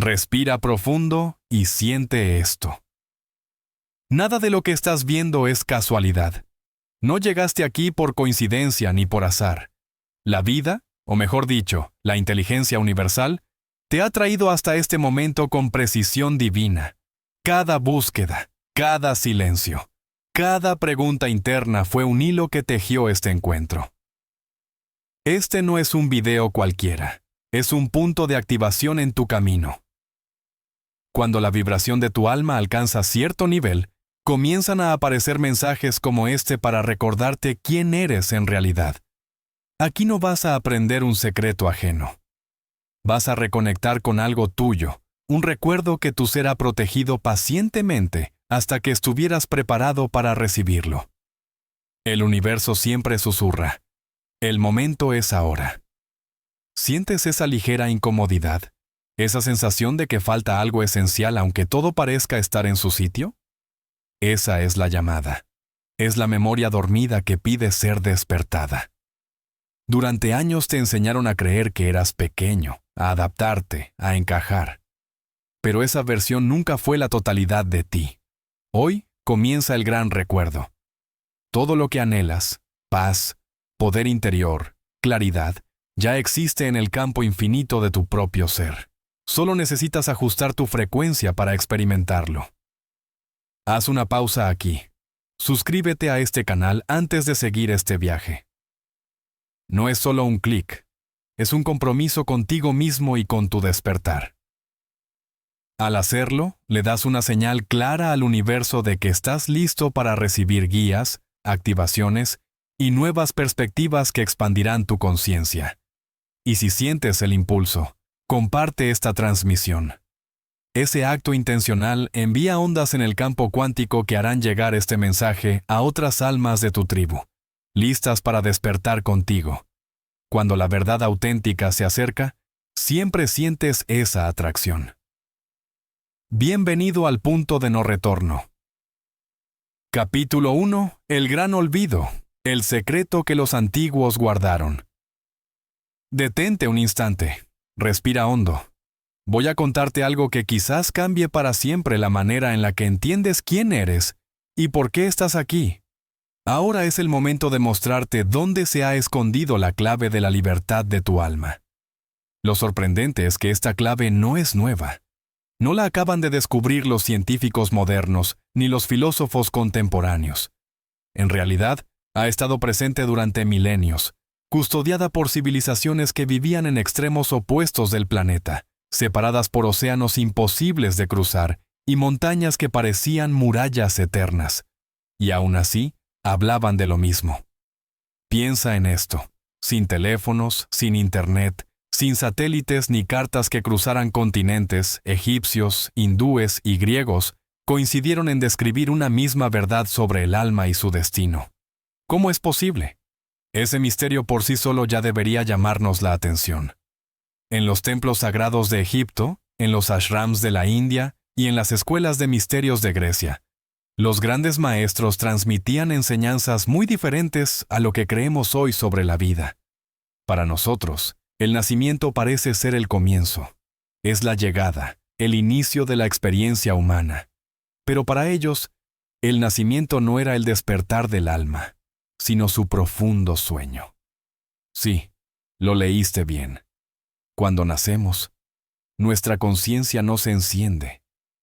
Respira profundo y siente esto. Nada de lo que estás viendo es casualidad. No llegaste aquí por coincidencia ni por azar. La vida, o mejor dicho, la inteligencia universal, te ha traído hasta este momento con precisión divina. Cada búsqueda, cada silencio, cada pregunta interna fue un hilo que tejió este encuentro. Este no es un video cualquiera, es un punto de activación en tu camino. Cuando la vibración de tu alma alcanza cierto nivel, comienzan a aparecer mensajes como este para recordarte quién eres en realidad. Aquí no vas a aprender un secreto ajeno. Vas a reconectar con algo tuyo, un recuerdo que tu ser ha protegido pacientemente hasta que estuvieras preparado para recibirlo. El universo siempre susurra. El momento es ahora. ¿Sientes esa ligera incomodidad? ¿Esa sensación de que falta algo esencial aunque todo parezca estar en su sitio? Esa es la llamada. Es la memoria dormida que pide ser despertada. Durante años te enseñaron a creer que eras pequeño, a adaptarte, a encajar. Pero esa versión nunca fue la totalidad de ti. Hoy comienza el gran recuerdo. Todo lo que anhelas, paz, poder interior, claridad, ya existe en el campo infinito de tu propio ser. Solo necesitas ajustar tu frecuencia para experimentarlo. Haz una pausa aquí. Suscríbete a este canal antes de seguir este viaje. No es solo un clic, es un compromiso contigo mismo y con tu despertar. Al hacerlo, le das una señal clara al universo de que estás listo para recibir guías, activaciones y nuevas perspectivas que expandirán tu conciencia. Y si sientes el impulso, comparte esta transmisión. Ese acto intencional envía ondas en el campo cuántico que harán llegar este mensaje a otras almas de tu tribu, listas para despertar contigo. Cuando la verdad auténtica se acerca, siempre sientes esa atracción. Bienvenido al punto de no retorno. Capítulo 1. El gran olvido. El secreto que los antiguos guardaron. Detente un instante. Respira hondo. Voy a contarte algo que quizás cambie para siempre la manera en la que entiendes quién eres y por qué estás aquí. Ahora es el momento de mostrarte dónde se ha escondido la clave de la libertad de tu alma. Lo sorprendente es que esta clave no es nueva. No la acaban de descubrir los científicos modernos ni los filósofos contemporáneos. En realidad, ha estado presente durante milenios, custodiada por civilizaciones que vivían en extremos opuestos del planeta, separadas por océanos imposibles de cruzar y montañas que parecían murallas eternas. Y aún así, hablaban de lo mismo. Piensa en esto. Sin teléfonos, sin internet, sin satélites ni cartas que cruzaran continentes, egipcios, hindúes y griegos coincidieron en describir una misma verdad sobre el alma y su destino. ¿Cómo es posible? Ese misterio por sí solo ya debería llamarnos la atención. En los templos sagrados de Egipto, en los ashrams de la India y en las escuelas de misterios de Grecia, los grandes maestros transmitían enseñanzas muy diferentes a lo que creemos hoy sobre la vida. Para nosotros, el nacimiento parece ser el comienzo. Es la llegada, el inicio de la experiencia humana. Pero para ellos, el nacimiento no era el despertar del alma, sino su profundo sueño. Sí, lo leíste bien. Cuando nacemos, nuestra conciencia no se enciende,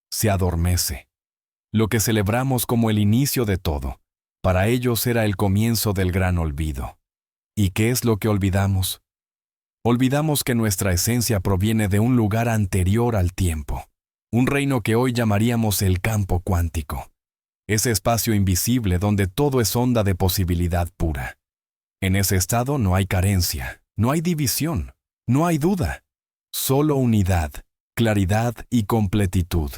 se adormece. Lo que celebramos como el inicio de todo, para ellos era el comienzo del gran olvido. ¿Y qué es lo que olvidamos? Olvidamos que nuestra esencia proviene de un lugar anterior al tiempo, un reino que hoy llamaríamos el campo cuántico, ese espacio invisible donde todo es onda de posibilidad pura. En ese estado no hay carencia, no hay división, no hay duda, solo unidad, claridad y completitud.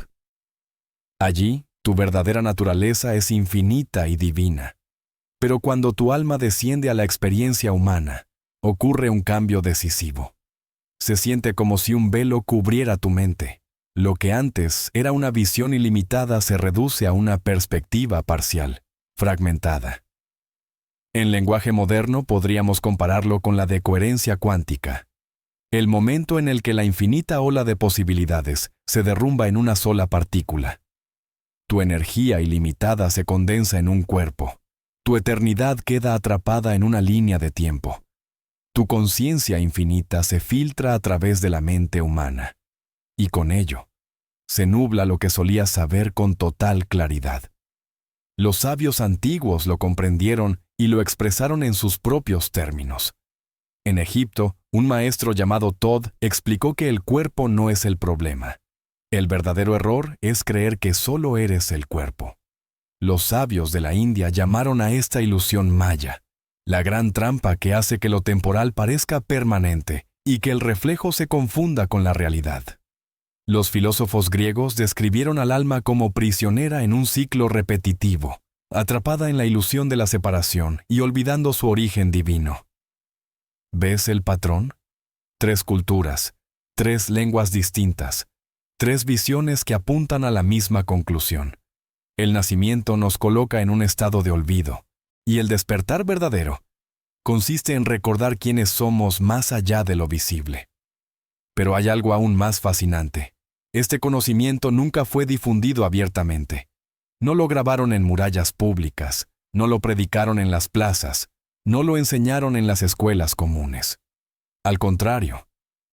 Allí, tu verdadera naturaleza es infinita y divina. Pero cuando tu alma desciende a la experiencia humana, ocurre un cambio decisivo. Se siente como si un velo cubriera tu mente. Lo que antes era una visión ilimitada se reduce a una perspectiva parcial, fragmentada. En lenguaje moderno podríamos compararlo con la decoherencia cuántica. el momento en el que la infinita ola de posibilidades se derrumba en una sola partícula. Tu energía ilimitada se condensa en un cuerpo. Tu eternidad queda atrapada en una línea de tiempo. Tu conciencia infinita se filtra a través de la mente humana. Y con ello, se nubla lo que solías saber con total claridad. Los sabios antiguos lo comprendieron y lo expresaron en sus propios términos. En Egipto, un maestro llamado Todd explicó que el cuerpo no es el problema. El verdadero error es creer que solo eres el cuerpo. Los sabios de la India llamaron a esta ilusión maya, la gran trampa que hace que lo temporal parezca permanente y que el reflejo se confunda con la realidad. Los filósofos griegos describieron al alma como prisionera en un ciclo repetitivo, atrapada en la ilusión de la separación y olvidando su origen divino. ¿Ves el patrón? 3 culturas, 3 lenguas distintas, 3 visiones que apuntan a la misma conclusión. El nacimiento nos coloca en un estado de olvido, y el despertar verdadero consiste en recordar quiénes somos más allá de lo visible. Pero hay algo aún más fascinante. Este conocimiento nunca fue difundido abiertamente. No lo grabaron en murallas públicas, no lo predicaron en las plazas, no lo enseñaron en las escuelas comunes. Al contrario,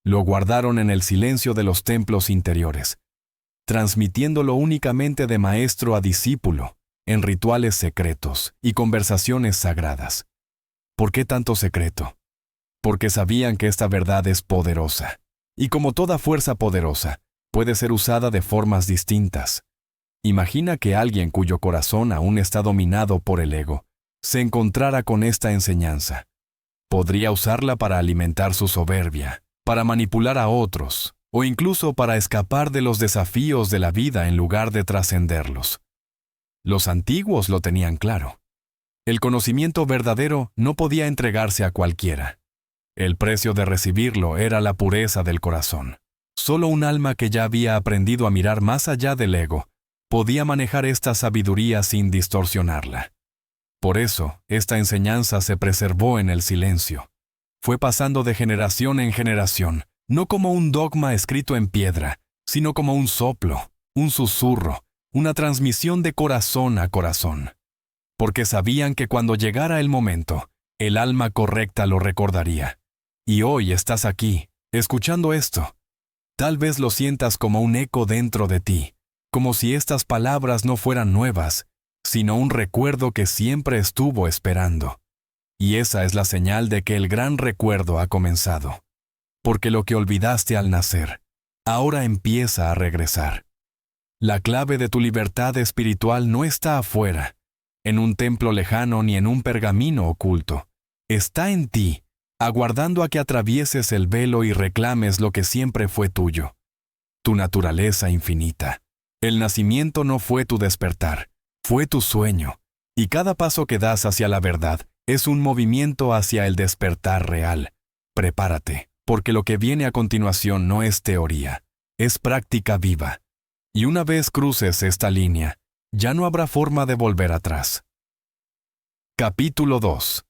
lo guardaron en el silencio de los templos interiores, transmitiéndolo únicamente de maestro a discípulo, en rituales secretos y conversaciones sagradas. ¿Por qué tanto secreto? Porque sabían que esta verdad es poderosa, y como toda fuerza poderosa, puede ser usada de formas distintas. Imagina que alguien cuyo corazón aún está dominado por el ego, se encontrara con esta enseñanza. Podría usarla para alimentar su soberbia, para manipular a otros, o incluso para escapar de los desafíos de la vida en lugar de trascenderlos. Los antiguos lo tenían claro. El conocimiento verdadero no podía entregarse a cualquiera. El precio de recibirlo era la pureza del corazón. Solo un alma que ya había aprendido a mirar más allá del ego podía manejar esta sabiduría sin distorsionarla. Por eso, esta enseñanza se preservó en el silencio. Fue pasando de generación en generación, no como un dogma escrito en piedra, sino como un soplo, un susurro, una transmisión de corazón a corazón. Porque sabían que cuando llegara el momento, el alma correcta lo recordaría. Y hoy estás aquí, escuchando esto. Tal vez lo sientas como un eco dentro de ti, como si estas palabras no fueran nuevas, sino un recuerdo que siempre estuvo esperando. Y esa es la señal de que el gran recuerdo ha comenzado. Porque lo que olvidaste al nacer, ahora empieza a regresar. La clave de tu libertad espiritual no está afuera, en un templo lejano ni en un pergamino oculto. Está en ti, aguardando a que atravieses el velo y reclames lo que siempre fue tuyo. Tu naturaleza infinita. El nacimiento no fue tu despertar, fue tu sueño, y cada paso que das hacia la verdad es un movimiento hacia el despertar real. Prepárate, porque lo que viene a continuación no es teoría, es práctica viva. Y una vez cruces esta línea, ya no habrá forma de volver atrás. Capítulo 2.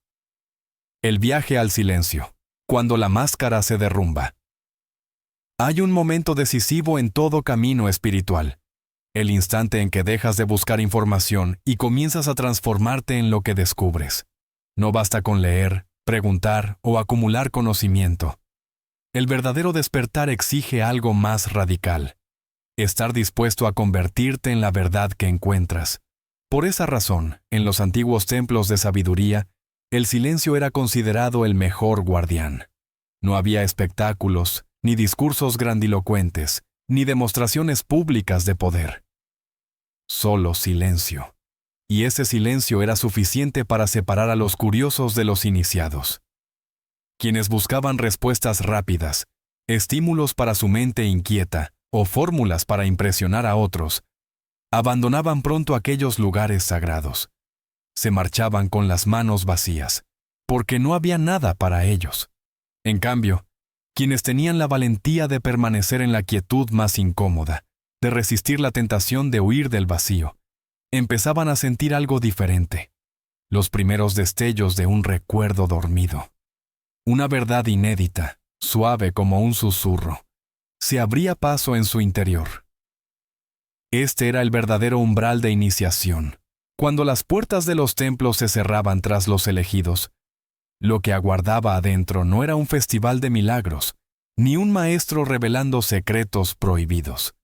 El viaje al silencio, cuando la máscara se derrumba. Hay un momento decisivo en todo camino espiritual. El instante en que dejas de buscar información y comienzas a transformarte en lo que descubres. No basta con leer, preguntar o acumular conocimiento. El verdadero despertar exige algo más radical. Estar dispuesto a convertirte en la verdad que encuentras. Por esa razón, en los antiguos templos de sabiduría, el silencio era considerado el mejor guardián. No había espectáculos, ni discursos grandilocuentes, ni demostraciones públicas de poder. Solo silencio. Y ese silencio era suficiente para separar a los curiosos de los iniciados. Quienes buscaban respuestas rápidas, estímulos para su mente inquieta o fórmulas para impresionar a otros, abandonaban pronto aquellos lugares sagrados. Se marchaban con las manos vacías, porque no había nada para ellos. En cambio, quienes tenían la valentía de permanecer en la quietud más incómoda, de resistir la tentación de huir del vacío, empezaban a sentir algo diferente, los primeros destellos de un recuerdo dormido. Una verdad inédita, suave como un susurro, se abría paso en su interior. Este era el verdadero umbral de iniciación. Cuando las puertas de los templos se cerraban tras los elegidos, lo que aguardaba adentro no era un festival de milagros, ni un maestro revelando secretos prohibidos.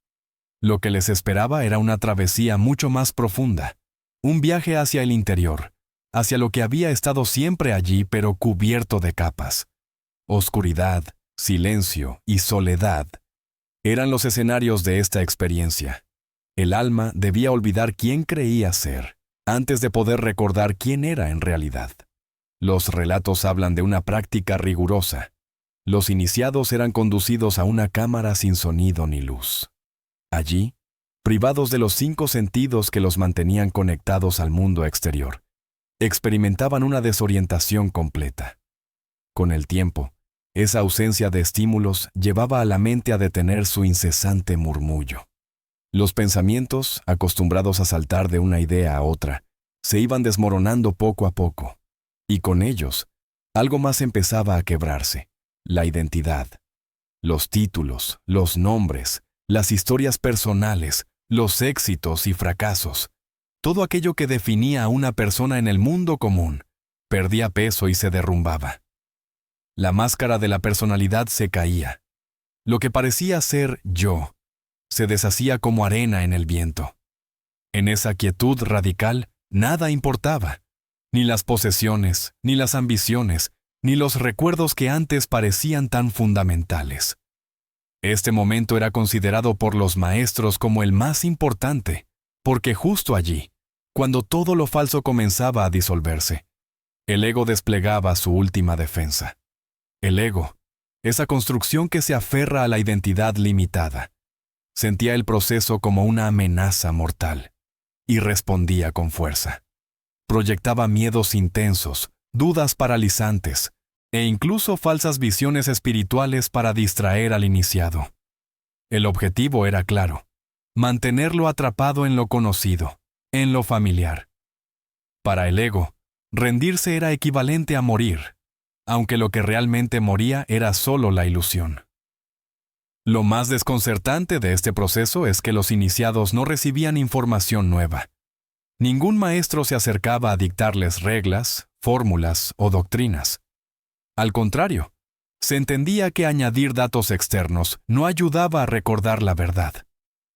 Lo que les esperaba era una travesía mucho más profunda, un viaje hacia el interior, hacia lo que había estado siempre allí pero cubierto de capas. Oscuridad, silencio y soledad eran los escenarios de esta experiencia. El alma debía olvidar quién creía ser, antes de poder recordar quién era en realidad. Los relatos hablan de una práctica rigurosa. Los iniciados eran conducidos a una cámara sin sonido ni luz. Allí, privados de los 5 sentidos que los mantenían conectados al mundo exterior, experimentaban una desorientación completa. Con el tiempo, esa ausencia de estímulos llevaba a la mente a detener su incesante murmullo. Los pensamientos, acostumbrados a saltar de una idea a otra, se iban desmoronando poco a poco, y con ellos, algo más empezaba a quebrarse: la identidad. Los títulos, los nombres, las historias personales, los éxitos y fracasos, todo aquello que definía a una persona en el mundo común, perdía peso y se derrumbaba. La máscara de la personalidad se caía. Lo que parecía ser yo se deshacía como arena en el viento. En esa quietud radical, nada importaba. Ni las posesiones, ni las ambiciones, ni los recuerdos que antes parecían tan fundamentales. Este momento era considerado por los maestros como el más importante, porque justo allí, cuando todo lo falso comenzaba a disolverse, el ego desplegaba su última defensa. El ego, esa construcción que se aferra a la identidad limitada, sentía el proceso como una amenaza mortal y respondía con fuerza. Proyectaba miedos intensos, dudas paralizantes e incluso falsas visiones espirituales para distraer al iniciado. El objetivo era claro: mantenerlo atrapado en lo conocido, en lo familiar. Para el ego, rendirse era equivalente a morir, aunque lo que realmente moría era solo la ilusión. Lo más desconcertante de este proceso es que los iniciados no recibían información nueva. Ningún maestro se acercaba a dictarles reglas, fórmulas o doctrinas. Al contrario, se entendía que añadir datos externos no ayudaba a recordar la verdad.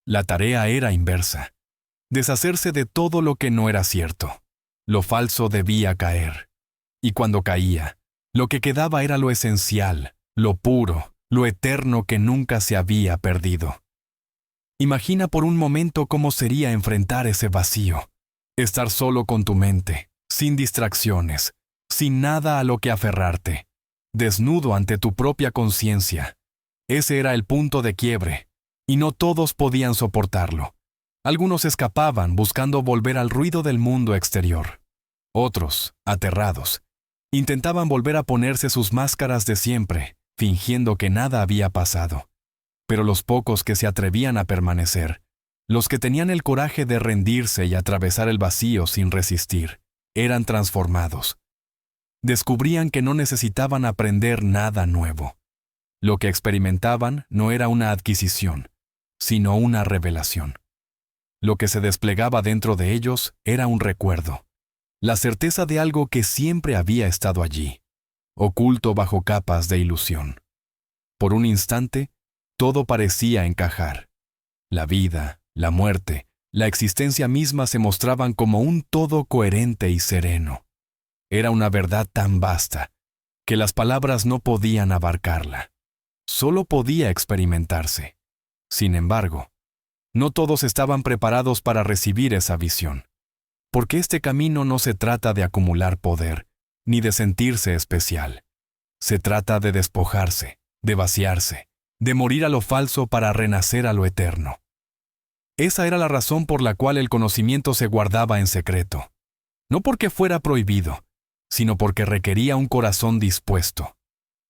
La tarea era inversa: deshacerse de todo lo que no era cierto. Lo falso debía caer. Y cuando caía, lo que quedaba era lo esencial, lo puro, lo eterno que nunca se había perdido. Imagina por un momento cómo sería enfrentar ese vacío. Estar solo con tu mente, sin distracciones, sin nada a lo que aferrarte, desnudo ante tu propia conciencia. Ese era el punto de quiebre, y no todos podían soportarlo. Algunos escapaban buscando volver al ruido del mundo exterior. Otros, aterrados, intentaban volver a ponerse sus máscaras de siempre, fingiendo que nada había pasado. Pero los pocos que se atrevían a permanecer, los que tenían el coraje de rendirse y atravesar el vacío sin resistir, eran transformados. Descubrían que no necesitaban aprender nada nuevo. Lo que experimentaban no era una adquisición, sino una revelación. Lo que se desplegaba dentro de ellos era un recuerdo, la certeza de algo que siempre había estado allí, oculto bajo capas de ilusión. Por un instante, todo parecía encajar. La vida, la muerte, la existencia misma se mostraban como un todo coherente y sereno. Era una verdad tan vasta que las palabras no podían abarcarla. Solo podía experimentarse. Sin embargo, no todos estaban preparados para recibir esa visión, porque este camino no se trata de acumular poder, ni de sentirse especial. Se trata de despojarse, de vaciarse, de morir a lo falso para renacer a lo eterno. Esa era la razón por la cual el conocimiento se guardaba en secreto. No porque fuera prohibido, sino porque requería un corazón dispuesto.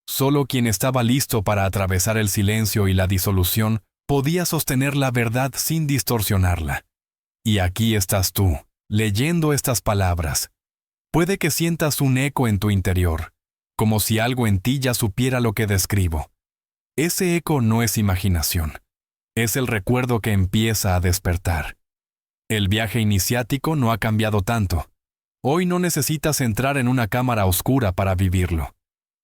Solo quien estaba listo para atravesar el silencio y la disolución podía sostener la verdad sin distorsionarla. Y aquí estás tú, leyendo estas palabras. Puede que sientas un eco en tu interior, como si algo en ti ya supiera lo que describo. Ese eco no es imaginación, es el recuerdo que empieza a despertar. El viaje iniciático no ha cambiado tanto. Hoy no necesitas entrar en una cámara oscura para vivirlo.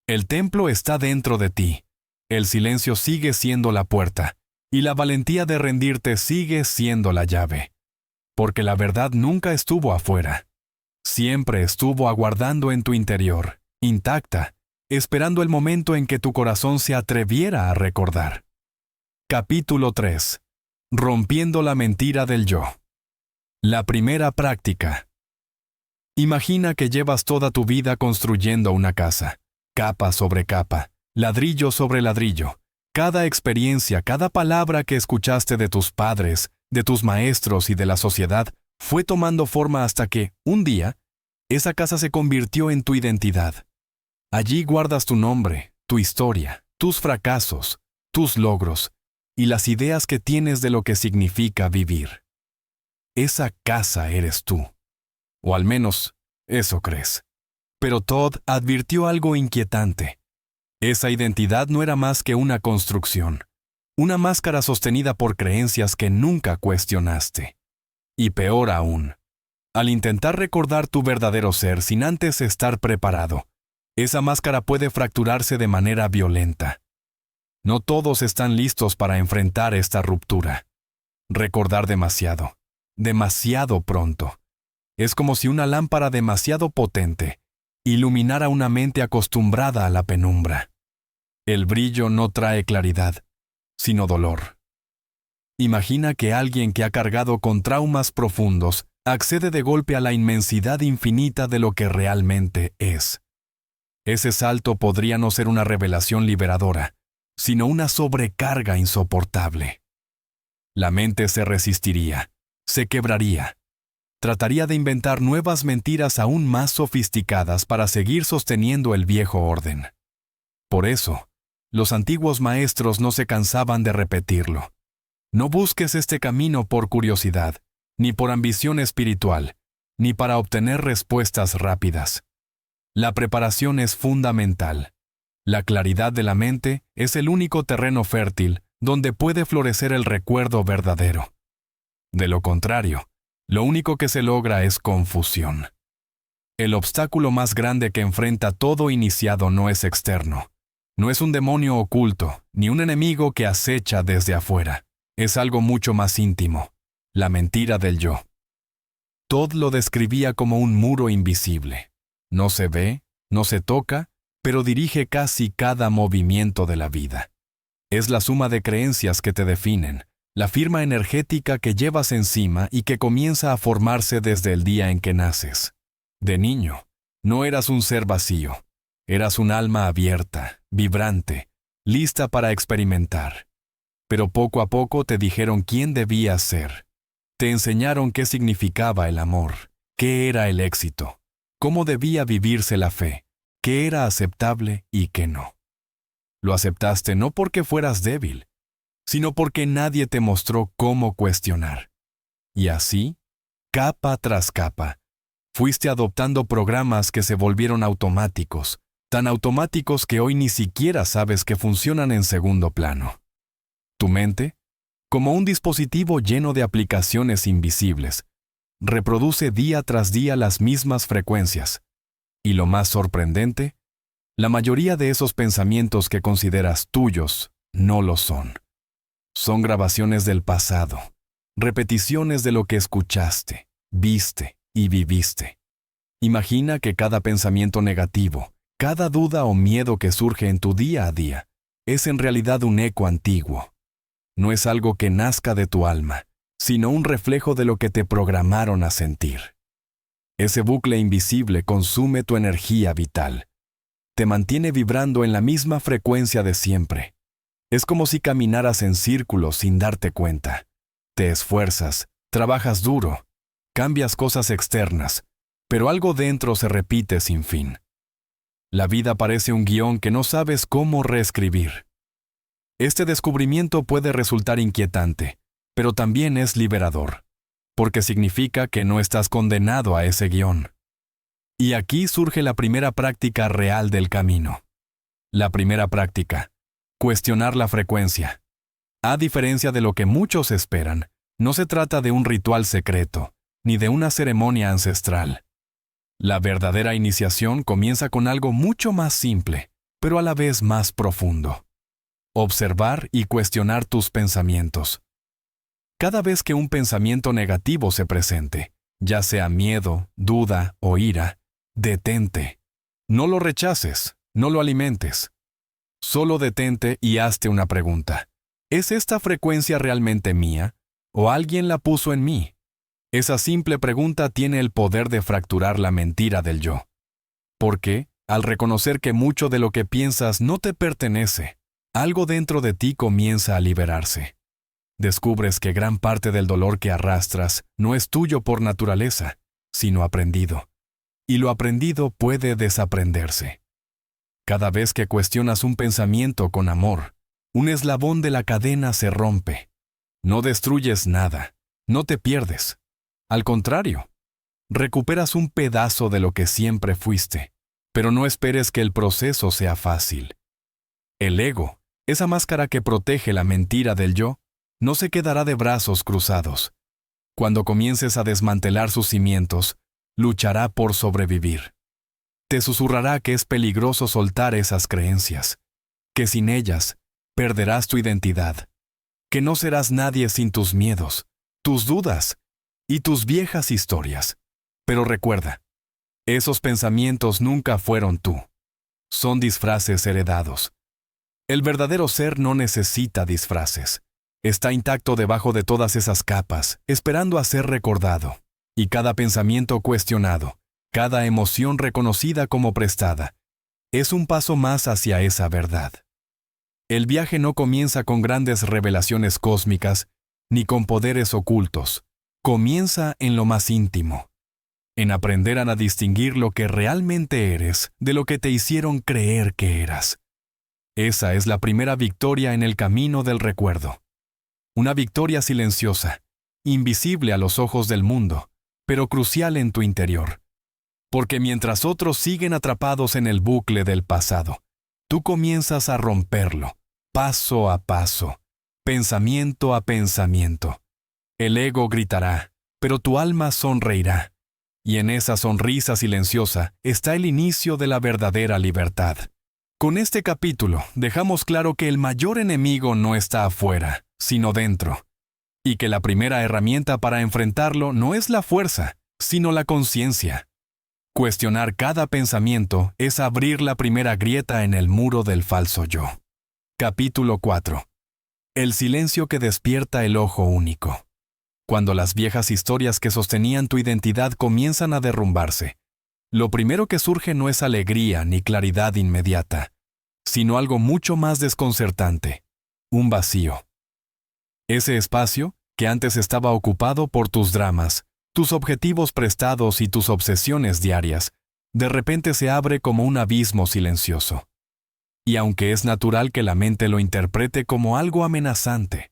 El templo está dentro de ti. El silencio sigue siendo la puerta, y la valentía de rendirte sigue siendo la llave. Porque la verdad nunca estuvo afuera. Siempre estuvo aguardando en tu interior, intacta, esperando el momento en que tu corazón se atreviera a recordar. Capítulo 3. Rompiendo la mentira del yo. La primera práctica. Imagina que llevas toda tu vida construyendo una casa, capa sobre capa, ladrillo sobre ladrillo. Cada experiencia, cada palabra que escuchaste de tus padres, de tus maestros y de la sociedad, fue tomando forma hasta que, un día, esa casa se convirtió en tu identidad. Allí guardas tu nombre, tu historia, tus fracasos, tus logros y las ideas que tienes de lo que significa vivir. Esa casa eres tú. O al menos, eso crees. Pero Todd advirtió algo inquietante. Esa identidad no era más que una construcción, una máscara sostenida por creencias que nunca cuestionaste. Y peor aún, al intentar recordar tu verdadero ser sin antes estar preparado, esa máscara puede fracturarse de manera violenta. No todos están listos para enfrentar esta ruptura. Recordar demasiado, demasiado pronto. Es como si una lámpara demasiado potente iluminara una mente acostumbrada a la penumbra. El brillo no trae claridad, sino dolor. Imagina que alguien que ha cargado con traumas profundos accede de golpe a la inmensidad infinita de lo que realmente es. Ese salto podría no ser una revelación liberadora, sino una sobrecarga insoportable. La mente se resistiría, se quebraría. Trataría de inventar nuevas mentiras aún más sofisticadas para seguir sosteniendo el viejo orden. Por eso, los antiguos maestros no se cansaban de repetirlo. No busques este camino por curiosidad, ni por ambición espiritual, ni para obtener respuestas rápidas. La preparación es fundamental. La claridad de la mente es el único terreno fértil donde puede florecer el recuerdo verdadero. De lo contrario, lo único que se logra es confusión. El obstáculo más grande que enfrenta todo iniciado no es externo. No es un demonio oculto, ni un enemigo que acecha desde afuera. Es algo mucho más íntimo, la mentira del yo. Todd lo describía como un muro invisible. No se ve, no se toca, pero dirige casi cada movimiento de la vida. Es la suma de creencias que te definen, la firma energética que llevas encima y que comienza a formarse desde el día en que naces. De niño, no eras un ser vacío, eras un alma abierta, vibrante, lista para experimentar. Pero poco a poco te dijeron quién debías ser. Te enseñaron qué significaba el amor, qué era el éxito, cómo debía vivirse la fe, qué era aceptable y qué no. Lo aceptaste no porque fueras débil, sino porque nadie te mostró cómo cuestionar. Y así, capa tras capa, fuiste adoptando programas que se volvieron automáticos, tan automáticos que hoy ni siquiera sabes que funcionan en segundo plano. Tu mente, como un dispositivo lleno de aplicaciones invisibles, reproduce día tras día las mismas frecuencias. Y lo más sorprendente, la mayoría de esos pensamientos que consideras tuyos no lo son. Son grabaciones del pasado, repeticiones de lo que escuchaste, viste y viviste. Imagina que cada pensamiento negativo, cada duda o miedo que surge en tu día a día, es en realidad un eco antiguo. No es algo que nazca de tu alma, sino un reflejo de lo que te programaron a sentir. Ese bucle invisible consume tu energía vital. Te mantiene vibrando en la misma frecuencia de siempre. Es como si caminaras en círculos sin darte cuenta. Te esfuerzas, trabajas duro, cambias cosas externas, pero algo dentro se repite sin fin. La vida parece un guión que no sabes cómo reescribir. Este descubrimiento puede resultar inquietante, pero también es liberador, porque significa que no estás condenado a ese guión. Y aquí surge la primera práctica real del camino. La primera práctica: cuestionar la frecuencia. A diferencia de lo que muchos esperan, no se trata de un ritual secreto, ni de una ceremonia ancestral. La verdadera iniciación comienza con algo mucho más simple, pero a la vez más profundo. Observar y cuestionar tus pensamientos. Cada vez que un pensamiento negativo se presente, ya sea miedo, duda o ira, detente. No lo rechaces, no lo alimentes. Solo detente y hazte una pregunta. ¿Es esta frecuencia realmente mía? ¿O alguien la puso en mí? Esa simple pregunta tiene el poder de fracturar la mentira del yo. Porque, al reconocer que mucho de lo que piensas no te pertenece, algo dentro de ti comienza a liberarse. Descubres que gran parte del dolor que arrastras no es tuyo por naturaleza, sino aprendido. Y lo aprendido puede desaprenderse. Cada vez que cuestionas un pensamiento con amor, un eslabón de la cadena se rompe. No destruyes nada, no te pierdes. Al contrario, recuperas un pedazo de lo que siempre fuiste, pero no esperes que el proceso sea fácil. El ego, esa máscara que protege la mentira del yo, no se quedará de brazos cruzados. Cuando comiences a desmantelar sus cimientos, luchará por sobrevivir. Te susurrará que es peligroso soltar esas creencias, que sin ellas perderás tu identidad, que no serás nadie sin tus miedos, tus dudas y tus viejas historias. Pero recuerda, esos pensamientos nunca fueron tú. Son disfraces heredados. El verdadero ser no necesita disfraces. Está intacto debajo de todas esas capas, esperando a ser recordado. Y cada pensamiento cuestionado, cada emoción reconocida como prestada, es un paso más hacia esa verdad. El viaje no comienza con grandes revelaciones cósmicas, ni con poderes ocultos. Comienza en lo más íntimo, en aprender a distinguir lo que realmente eres de lo que te hicieron creer que eras. Esa es la primera victoria en el camino del recuerdo. Una victoria silenciosa, invisible a los ojos del mundo, pero crucial en tu interior. Porque mientras otros siguen atrapados en el bucle del pasado, tú comienzas a romperlo, paso a paso, pensamiento a pensamiento. El ego gritará, pero tu alma sonreirá. Y en esa sonrisa silenciosa está el inicio de la verdadera libertad. Con este capítulo dejamos claro que el mayor enemigo no está afuera, sino dentro. Y que la primera herramienta para enfrentarlo no es la fuerza, sino la conciencia. Cuestionar cada pensamiento es abrir la primera grieta en el muro del falso yo. Capítulo 4. El silencio que despierta el ojo único. Cuando las viejas historias que sostenían tu identidad comienzan a derrumbarse, lo primero que surge no es alegría ni claridad inmediata, sino algo mucho más desconcertante, un vacío. Ese espacio, que antes estaba ocupado por tus dramas, tus objetivos prestados y tus obsesiones diarias, de repente se abre como un abismo silencioso. Y aunque es natural que la mente lo interprete como algo amenazante,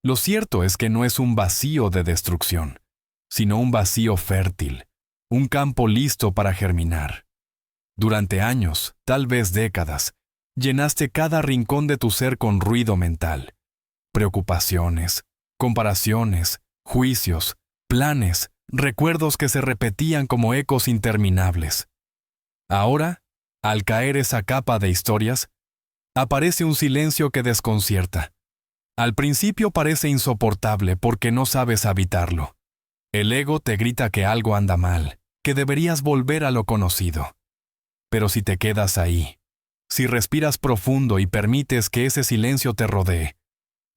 lo cierto es que no es un vacío de destrucción, sino un vacío fértil, un campo listo para germinar. Durante años, tal vez décadas, llenaste cada rincón de tu ser con ruido mental, preocupaciones, comparaciones, juicios, planes, recuerdos que se repetían como ecos interminables. Ahora, al caer esa capa de historias, aparece un silencio que desconcierta. Al principio parece insoportable porque no sabes habitarlo. El ego te grita que algo anda mal, que deberías volver a lo conocido. Pero si te quedas ahí, si respiras profundo y permites que ese silencio te rodee,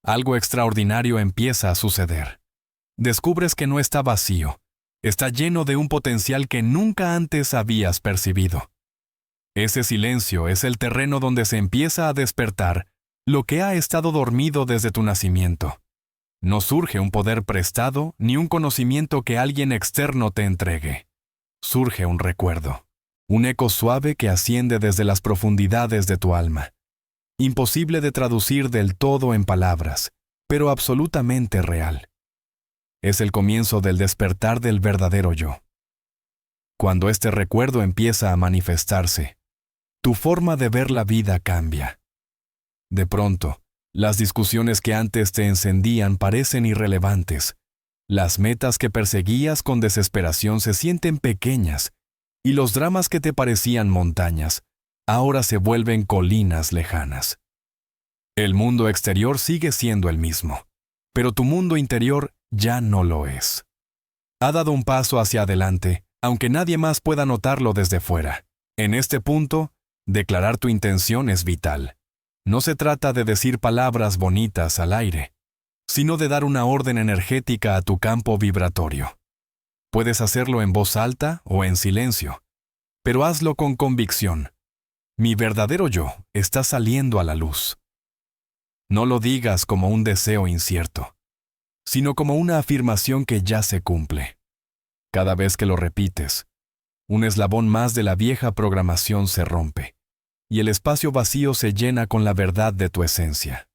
algo extraordinario empieza a suceder. Descubres que no está vacío, está lleno de un potencial que nunca antes habías percibido. Ese silencio es el terreno donde se empieza a despertar lo que ha estado dormido desde tu nacimiento. No surge un poder prestado ni un conocimiento que alguien externo te entregue. Surge un recuerdo, un eco suave que asciende desde las profundidades de tu alma. Imposible de traducir del todo en palabras, pero absolutamente real. Es el comienzo del despertar del verdadero yo. Cuando este recuerdo empieza a manifestarse, tu forma de ver la vida cambia. De pronto, las discusiones que antes te encendían parecen irrelevantes. Las metas que perseguías con desesperación se sienten pequeñas, y los dramas que te parecían montañas, ahora se vuelven colinas lejanas. El mundo exterior sigue siendo el mismo, pero tu mundo interior ya no lo es. Ha dado un paso hacia adelante, aunque nadie más pueda notarlo desde fuera. En este punto, declarar tu intención es vital. No se trata de decir palabras bonitas al aire, sino de dar una orden energética a tu campo vibratorio. Puedes hacerlo en voz alta o en silencio, pero hazlo con convicción. Mi verdadero yo está saliendo a la luz. No lo digas como un deseo incierto, sino como una afirmación que ya se cumple. Cada vez que lo repites, un eslabón más de la vieja programación se rompe, y el espacio vacío se llena con la verdad de tu esencia.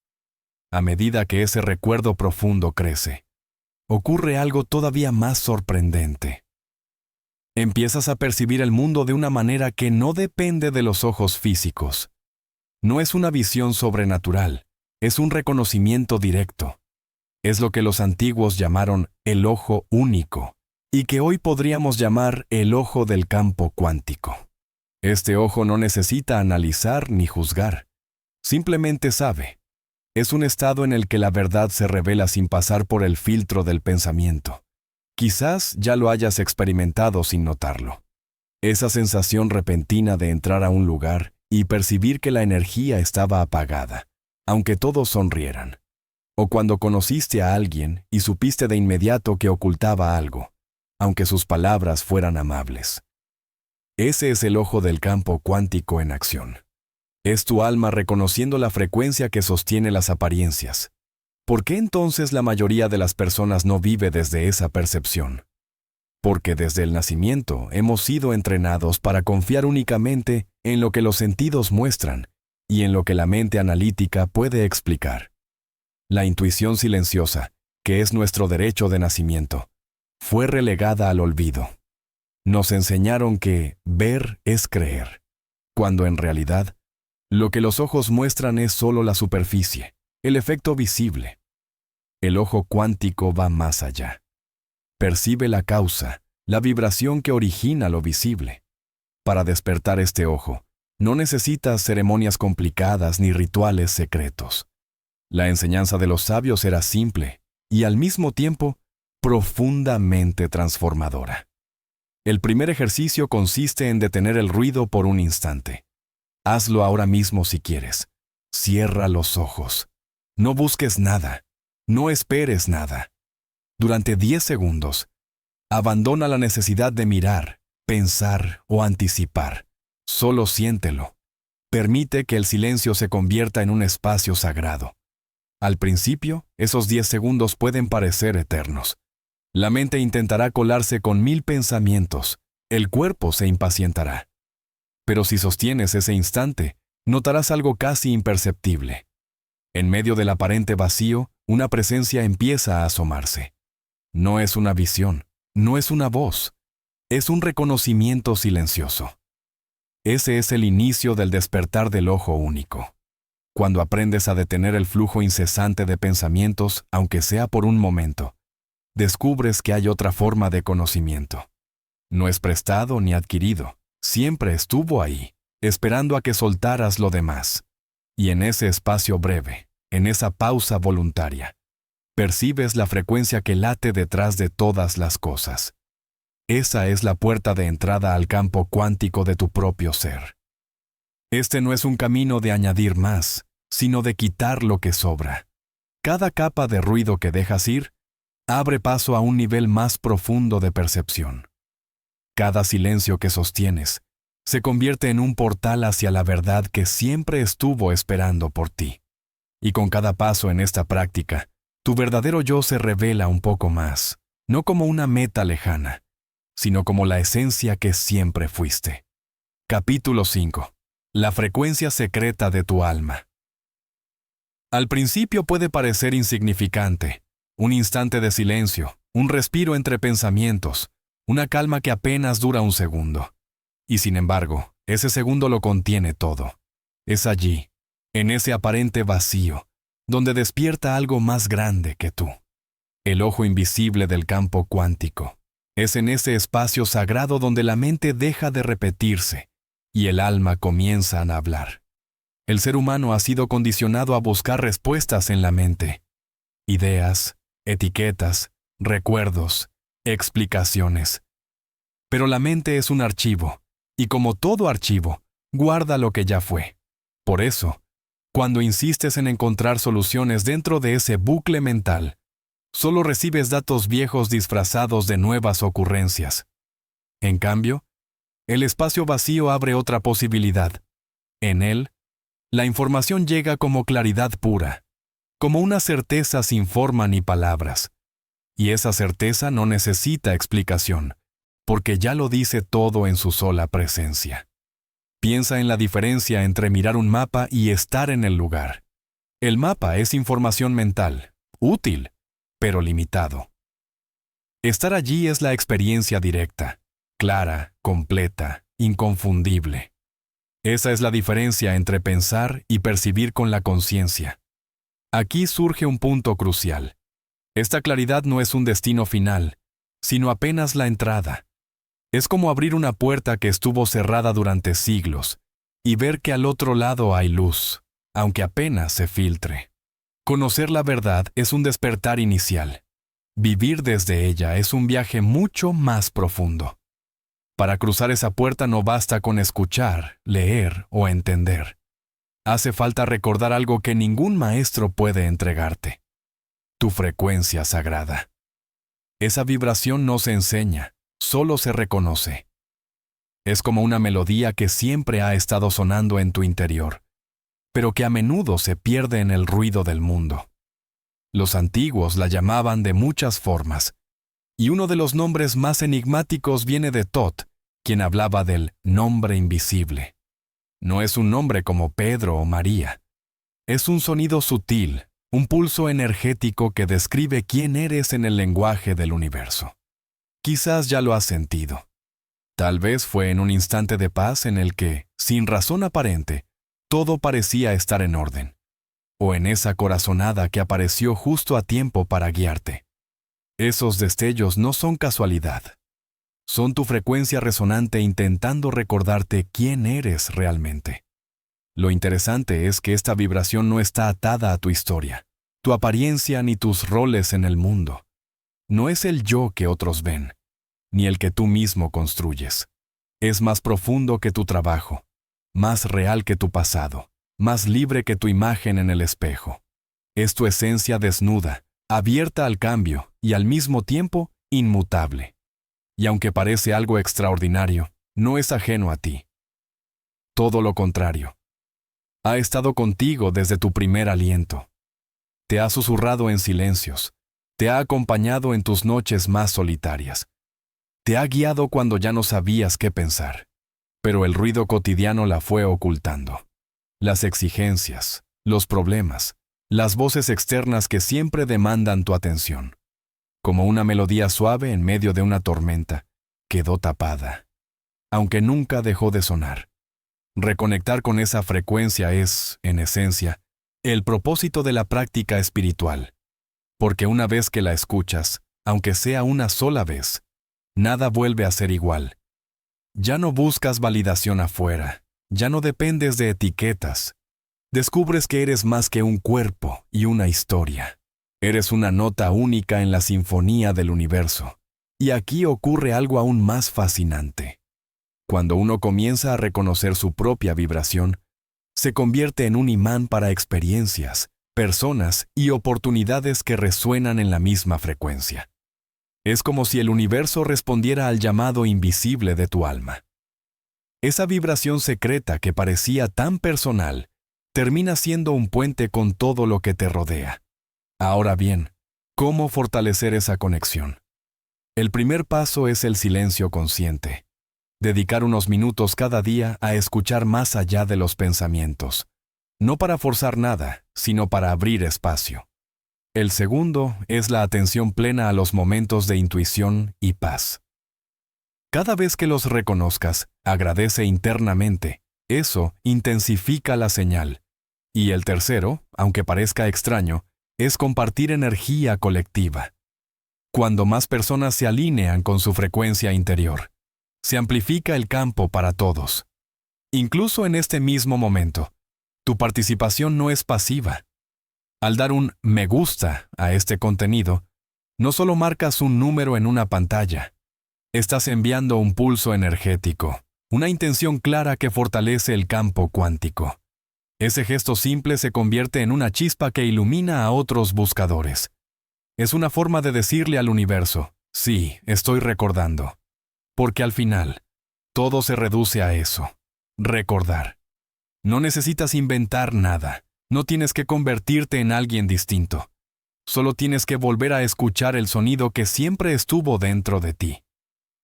A medida que ese recuerdo profundo crece, ocurre algo todavía más sorprendente. Empiezas a percibir el mundo de una manera que no depende de los ojos físicos. No es una visión sobrenatural, es un reconocimiento directo. Es lo que los antiguos llamaron el ojo único, y que hoy podríamos llamar el ojo del campo cuántico. Este ojo no necesita analizar ni juzgar, simplemente sabe. Es un estado en el que la verdad se revela sin pasar por el filtro del pensamiento. Quizás ya lo hayas experimentado sin notarlo. Esa sensación repentina de entrar a un lugar y percibir que la energía estaba apagada, aunque todos sonrieran. O cuando conociste a alguien y supiste de inmediato que ocultaba algo, aunque sus palabras fueran amables. Ese es el ojo del campo cuántico en acción. Es tu alma reconociendo la frecuencia que sostiene las apariencias. ¿Por qué entonces la mayoría de las personas no vive desde esa percepción? Porque desde el nacimiento hemos sido entrenados para confiar únicamente en lo que los sentidos muestran y en lo que la mente analítica puede explicar. La intuición silenciosa, que es nuestro derecho de nacimiento, fue relegada al olvido. Nos enseñaron que ver es creer, cuando en realidad lo que los ojos muestran es solo la superficie, el efecto visible. El ojo cuántico va más allá. Percibe la causa, la vibración que origina lo visible. Para despertar este ojo, no necesitas ceremonias complicadas ni rituales secretos. La enseñanza de los sabios era simple y al mismo tiempo profundamente transformadora. El primer ejercicio consiste en detener el ruido por un instante. Hazlo ahora mismo si quieres. Cierra los ojos. No busques nada. No esperes nada. Durante 10 segundos, abandona la necesidad de mirar, pensar o anticipar. Solo siéntelo. Permite que el silencio se convierta en un espacio sagrado. Al principio, esos 10 segundos pueden parecer eternos. La mente intentará colarse con 1000 pensamientos. El cuerpo se impacientará. Pero si sostienes ese instante, notarás algo casi imperceptible. En medio del aparente vacío, una presencia empieza a asomarse. No es una visión, no es una voz, es un reconocimiento silencioso. Ese es el inicio del despertar del ojo único. Cuando aprendes a detener el flujo incesante de pensamientos, aunque sea por un momento, descubres que hay otra forma de conocimiento. No es prestado ni adquirido. Siempre estuvo ahí, esperando a que soltaras lo demás. Y en ese espacio breve, en esa pausa voluntaria, percibes la frecuencia que late detrás de todas las cosas. Esa es la puerta de entrada al campo cuántico de tu propio ser. Este no es un camino de añadir más, sino de quitar lo que sobra. Cada capa de ruido que dejas ir, abre paso a un nivel más profundo de percepción. Cada silencio que sostienes se convierte en un portal hacia la verdad que siempre estuvo esperando por ti. Y con cada paso en esta práctica, tu verdadero yo se revela un poco más, no como una meta lejana, sino como la esencia que siempre fuiste. Capítulo 5. La frecuencia secreta de tu alma. Al principio puede parecer insignificante, un instante de silencio, un respiro entre pensamientos, Una calma que apenas dura un segundo. Y sin embargo, ese segundo lo contiene todo. Es allí, en ese aparente vacío, donde despierta algo más grande que tú. El ojo invisible del campo cuántico. Es en ese espacio sagrado donde la mente deja de repetirse y el alma comienza a hablar. El ser humano ha sido condicionado a buscar respuestas en la mente. Ideas, etiquetas, recuerdos, explicaciones. Pero la mente es un archivo, y como todo archivo, guarda lo que ya fue. Por eso, cuando insistes en encontrar soluciones dentro de ese bucle mental, solo recibes datos viejos disfrazados de nuevas ocurrencias. En cambio, el espacio vacío abre otra posibilidad. En él, la información llega como claridad pura, como una certeza sin forma ni palabras. Y esa certeza no necesita explicación, porque ya lo dice todo en su sola presencia. Piensa en la diferencia entre mirar un mapa y estar en el lugar. El mapa es información mental, útil, pero limitado. Estar allí es la experiencia directa, clara, completa, inconfundible. Esa es la diferencia entre pensar y percibir con la conciencia. Aquí surge un punto crucial. Esta claridad no es un destino final, sino apenas la entrada. Es como abrir una puerta que estuvo cerrada durante siglos y ver que al otro lado hay luz, aunque apenas se filtre. Conocer la verdad es un despertar inicial. Vivir desde ella es un viaje mucho más profundo. Para cruzar esa puerta no basta con escuchar, leer o entender. Hace falta recordar algo que ningún maestro puede entregarte. Tu frecuencia sagrada. Esa vibración no se enseña, solo se reconoce. Es como una melodía que siempre ha estado sonando en tu interior, pero que a menudo se pierde en el ruido del mundo. Los antiguos la llamaban de muchas formas, y uno de los nombres más enigmáticos viene de Thoth, quien hablaba del nombre invisible. No es un nombre como Pedro o María. Es un sonido sutil, un pulso energético que describe quién eres en el lenguaje del universo. Quizás ya lo has sentido. Tal vez fue en un instante de paz en el que, sin razón aparente, todo parecía estar en orden. O en esa corazonada que apareció justo a tiempo para guiarte. Esos destellos no son casualidad. Son tu frecuencia resonante intentando recordarte quién eres realmente. Lo interesante es que esta vibración no está atada a tu historia, tu apariencia ni tus roles en el mundo. No es el yo que otros ven, ni el que tú mismo construyes. Es más profundo que tu trabajo, más real que tu pasado, más libre que tu imagen en el espejo. Es tu esencia desnuda, abierta al cambio y al mismo tiempo inmutable. Y aunque parece algo extraordinario, no es ajeno a ti. Todo lo contrario. Ha estado contigo desde tu primer aliento. Te ha susurrado en silencios. Te ha acompañado en tus noches más solitarias. Te ha guiado cuando ya no sabías qué pensar. Pero el ruido cotidiano la fue ocultando. Las exigencias, los problemas, las voces externas que siempre demandan tu atención. Como una melodía suave en medio de una tormenta, quedó tapada, aunque nunca dejó de sonar. Reconectar con esa frecuencia es, en esencia, el propósito de la práctica espiritual, porque una vez que la escuchas, aunque sea una sola vez, nada vuelve a ser igual. Ya no buscas validación afuera, ya no dependes de etiquetas. Descubres que eres más que un cuerpo y una historia. Eres una nota única en la sinfonía del universo. Y aquí ocurre algo aún más fascinante. Cuando uno comienza a reconocer su propia vibración, se convierte en un imán para experiencias, personas y oportunidades que resuenan en la misma frecuencia. Es como si el universo respondiera al llamado invisible de tu alma. Esa vibración secreta que parecía tan personal, termina siendo un puente con todo lo que te rodea. Ahora bien, ¿cómo fortalecer esa conexión? El primer paso es el silencio consciente. Dedicar unos minutos cada día a escuchar más allá de los pensamientos. No para forzar nada, sino para abrir espacio. El segundo es la atención plena a los momentos de intuición y paz. Cada vez que los reconozcas, agradece internamente. Eso intensifica la señal. Y el tercero, aunque parezca extraño, es compartir energía colectiva. Cuando más personas se alinean con su frecuencia interior, se amplifica el campo para todos. Incluso en este mismo momento, tu participación no es pasiva. Al dar un me gusta a este contenido, no solo marcas un número en una pantalla, estás enviando un pulso energético, una intención clara que fortalece el campo cuántico. Ese gesto simple se convierte en una chispa que ilumina a otros buscadores. Es una forma de decirle al universo, sí, estoy recordando. Porque al final, todo se reduce a eso, recordar. No necesitas inventar nada, no tienes que convertirte en alguien distinto. Solo tienes que volver a escuchar el sonido que siempre estuvo dentro de ti.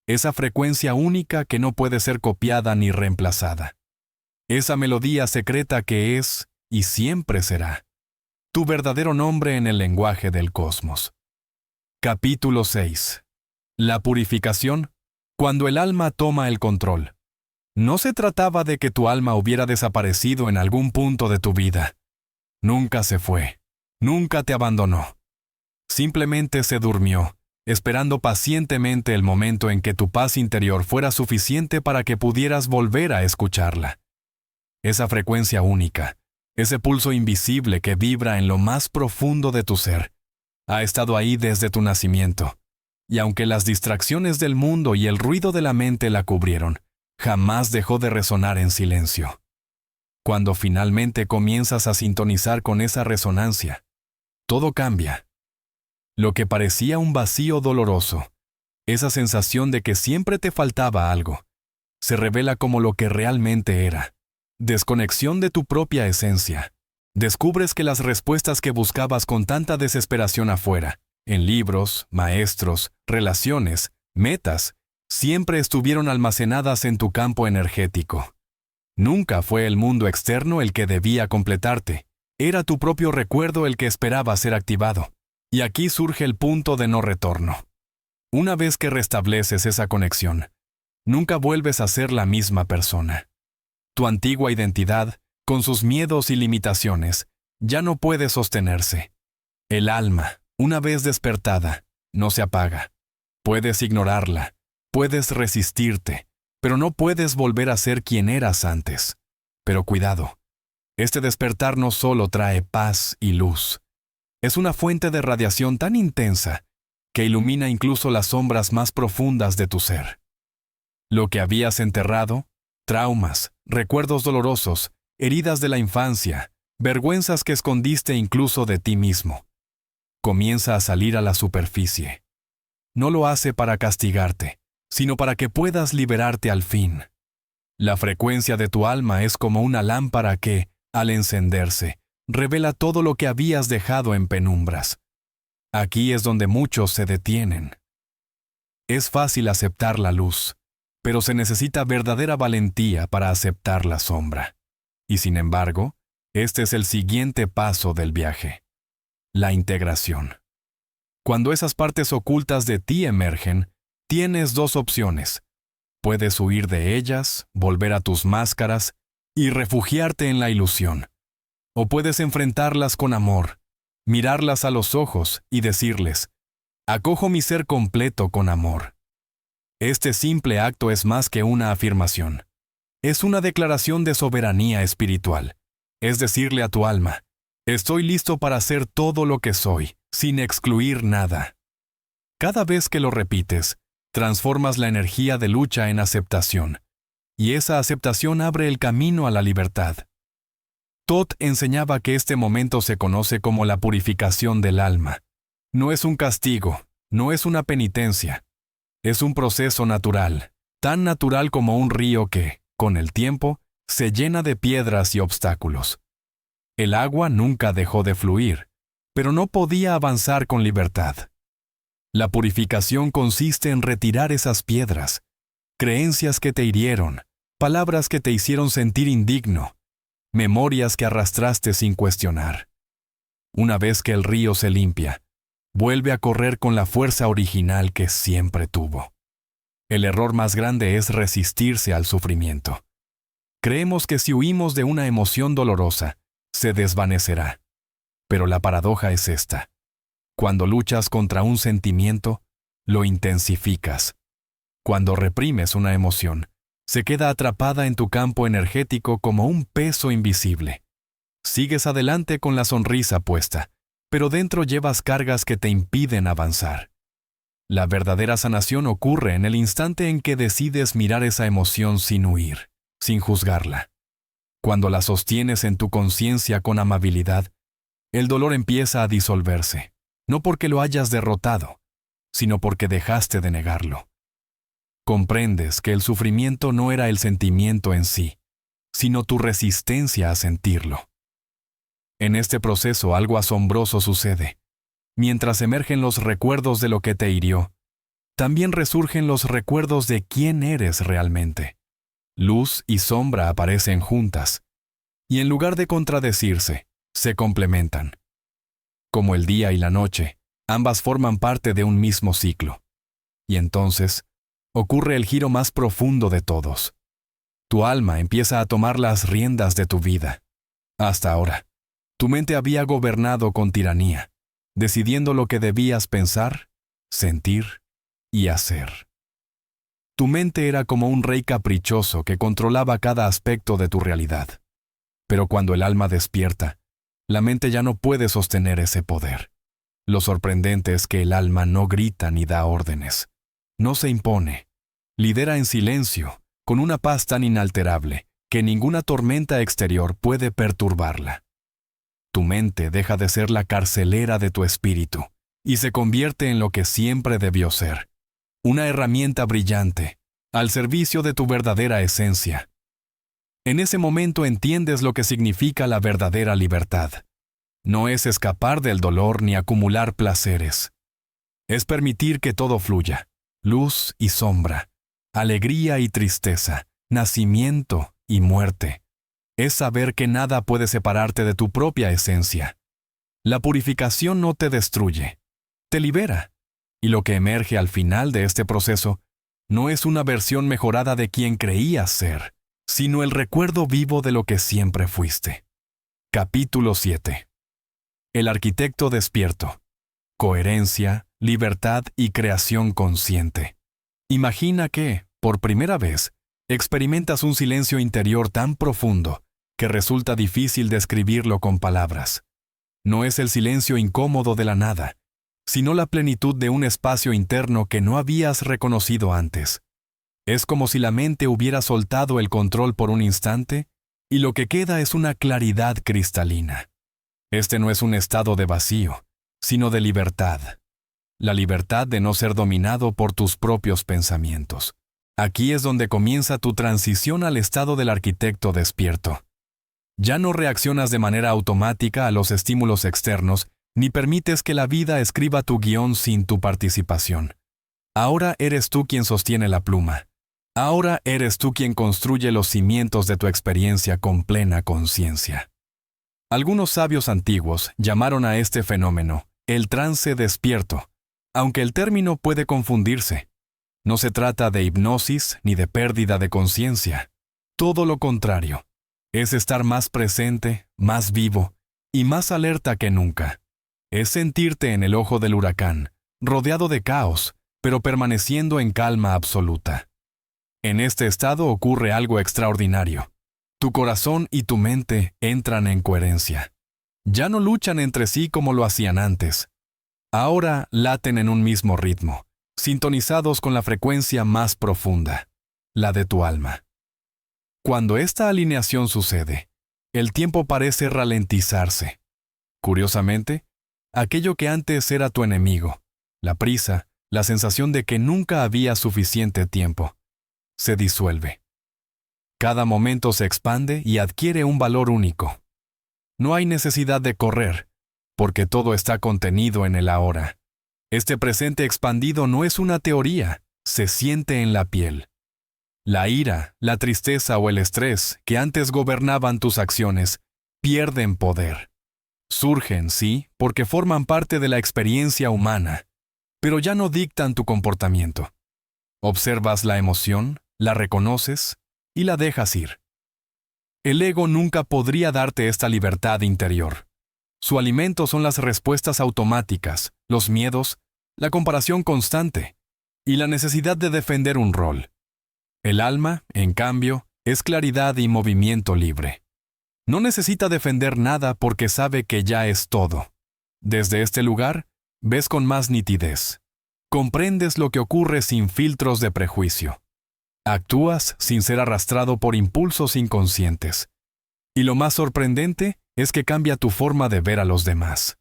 Esa frecuencia única que no puede ser copiada ni reemplazada. Esa melodía secreta que es y siempre será tu verdadero nombre en el lenguaje del cosmos. Capítulo 6. La purificación, cuando el alma toma el control. No se trataba de que tu alma hubiera desaparecido en algún punto de tu vida. Nunca se fue, nunca te abandonó. Simplemente se durmió, esperando pacientemente el momento en que tu paz interior fuera suficiente para que pudieras volver a escucharla. Esa frecuencia única, ese pulso invisible que vibra en lo más profundo de tu ser, ha estado ahí desde tu nacimiento, y aunque las distracciones del mundo y el ruido de la mente la cubrieron, jamás dejó de resonar en silencio. Cuando finalmente comienzas a sintonizar con esa resonancia, todo cambia. Lo que parecía un vacío doloroso, esa sensación de que siempre te faltaba algo, se revela como lo que realmente era. Desconexión de tu propia esencia. Descubres que las respuestas que buscabas con tanta desesperación afuera, en libros, maestros, relaciones, metas, siempre estuvieron almacenadas en tu campo energético. Nunca fue el mundo externo el que debía completarte, era tu propio recuerdo el que esperaba ser activado. Y aquí surge el punto de no retorno. Una vez que restableces esa conexión, nunca vuelves a ser la misma persona. Tu antigua identidad, con sus miedos y limitaciones, ya no puede sostenerse. El alma, una vez despertada, no se apaga. Puedes ignorarla, puedes resistirte, pero no puedes volver a ser quien eras antes. Pero cuidado, este despertar no solo trae paz y luz. Es una fuente de radiación tan intensa que ilumina incluso las sombras más profundas de tu ser. Lo que habías enterrado, traumas, recuerdos dolorosos, heridas de la infancia, vergüenzas que escondiste incluso de ti mismo, comienza a salir a la superficie. No lo hace para castigarte, sino para que puedas liberarte al fin. La frecuencia de tu alma es como una lámpara que, al encenderse, revela todo lo que habías dejado en penumbras. Aquí es donde muchos se detienen. Es fácil aceptar la luz, pero se necesita verdadera valentía para aceptar la sombra. Y sin embargo, este es el siguiente paso del viaje: la integración. Cuando esas partes ocultas de ti emergen, tienes dos opciones. Puedes huir de ellas, volver a tus máscaras y refugiarte en la ilusión. O puedes enfrentarlas con amor, mirarlas a los ojos y decirles: acojo mi ser completo con amor. Este simple acto es más que una afirmación. Es una declaración de soberanía espiritual. Es decirle a tu alma: estoy listo para ser todo lo que soy, sin excluir nada. Cada vez que lo repites, transformas la energía de lucha en aceptación, y esa aceptación abre el camino a la libertad. Thoth enseñaba que este momento se conoce como la purificación del alma. No es un castigo, no es una penitencia. Es un proceso natural, tan natural como un río que, con el tiempo, se llena de piedras y obstáculos. El agua nunca dejó de fluir, pero no podía avanzar con libertad. La purificación consiste en retirar esas piedras, creencias que te hirieron, palabras que te hicieron sentir indigno, memorias que arrastraste sin cuestionar. Una vez que el río se limpia, vuelve a correr con la fuerza original que siempre tuvo. El error más grande es resistirse al sufrimiento. Creemos que si huimos de una emoción dolorosa, se desvanecerá. Pero la paradoja es esta. Cuando luchas contra un sentimiento, lo intensificas. Cuando reprimes una emoción, se queda atrapada en tu campo energético como un peso invisible. Sigues adelante con la sonrisa puesta, pero dentro llevas cargas que te impiden avanzar. La verdadera sanación ocurre en el instante en que decides mirar esa emoción sin huir, sin juzgarla. Cuando la sostienes en tu conciencia con amabilidad, el dolor empieza a disolverse, no porque lo hayas derrotado, sino porque dejaste de negarlo. Comprendes que el sufrimiento no era el sentimiento en sí, sino tu resistencia a sentirlo. En este proceso algo asombroso sucede. Mientras emergen los recuerdos de lo que te hirió, también resurgen los recuerdos de quién eres realmente. Luz y sombra aparecen juntas, y en lugar de contradecirse, se complementan. Como el día y la noche, ambas forman parte de un mismo ciclo. Y entonces, ocurre el giro más profundo de todos. Tu alma empieza a tomar las riendas de tu vida. Hasta ahora, tu mente había gobernado con tiranía, decidiendo lo que debías pensar, sentir y hacer. Tu mente era como un rey caprichoso que controlaba cada aspecto de tu realidad. Pero cuando el alma despierta, la mente ya no puede sostener ese poder. Lo sorprendente es que el alma no grita ni da órdenes. No se impone. Lidera en silencio, con una paz tan inalterable que ninguna tormenta exterior puede perturbarla. Tu mente deja de ser la carcelera de tu espíritu y se convierte en lo que siempre debió ser, una herramienta brillante, al servicio de tu verdadera esencia. En ese momento entiendes lo que significa la verdadera libertad. No es escapar del dolor ni acumular placeres. Es permitir que todo fluya, luz y sombra, alegría y tristeza, nacimiento y muerte. Es saber que nada puede separarte de tu propia esencia. La purificación no te destruye, te libera. Y lo que emerge al final de este proceso no es una versión mejorada de quien creías ser, sino el recuerdo vivo de lo que siempre fuiste. Capítulo 7. El arquitecto despierto. Coherencia, libertad y creación consciente. Imagina que, por primera vez, experimentas un silencio interior tan profundo que resulta difícil describirlo con palabras. No es el silencio incómodo de la nada, sino la plenitud de un espacio interno que no habías reconocido antes. Es como si la mente hubiera soltado el control por un instante y lo que queda es una claridad cristalina. Este no es un estado de vacío, sino de libertad. La libertad de no ser dominado por tus propios pensamientos. Aquí es donde comienza tu transición al estado del arquitecto despierto. Ya no reaccionas de manera automática a los estímulos externos, ni permites que la vida escriba tu guión sin tu participación. Ahora eres tú quien sostiene la pluma. Ahora eres tú quien construye los cimientos de tu experiencia con plena conciencia. Algunos sabios antiguos llamaron a este fenómeno el trance despierto, aunque el término puede confundirse. No se trata de hipnosis ni de pérdida de conciencia. Todo lo contrario. Es estar más presente, más vivo y más alerta que nunca. Es sentirte en el ojo del huracán, rodeado de caos, pero permaneciendo en calma absoluta. En este estado ocurre algo extraordinario. Tu corazón y tu mente entran en coherencia. Ya no luchan entre sí como lo hacían antes. Ahora laten en un mismo ritmo, sintonizados con la frecuencia más profunda, la de tu alma. Cuando esta alineación sucede, el tiempo parece ralentizarse. Curiosamente, aquello que antes era tu enemigo, la prisa, la sensación de que nunca había suficiente tiempo, se disuelve. Cada momento se expande y adquiere un valor único. No hay necesidad de correr, porque todo está contenido en el ahora. Este presente expandido no es una teoría, se siente en la piel. La ira, la tristeza o el estrés que antes gobernaban tus acciones pierden poder. Surgen, sí, porque forman parte de la experiencia humana, pero ya no dictan tu comportamiento. Observas la emoción, la reconoces y la dejas ir. El ego nunca podría darte esta libertad interior. Su alimento son las respuestas automáticas, los miedos, la comparación constante y la necesidad de defender un rol. El alma, en cambio, es claridad y movimiento libre. No necesita defender nada porque sabe que ya es todo. Desde este lugar, ves con más nitidez. Comprendes lo que ocurre sin filtros de prejuicio. Actúas sin ser arrastrado por impulsos inconscientes. Y lo más sorprendente es que cambia tu forma de ver a los demás.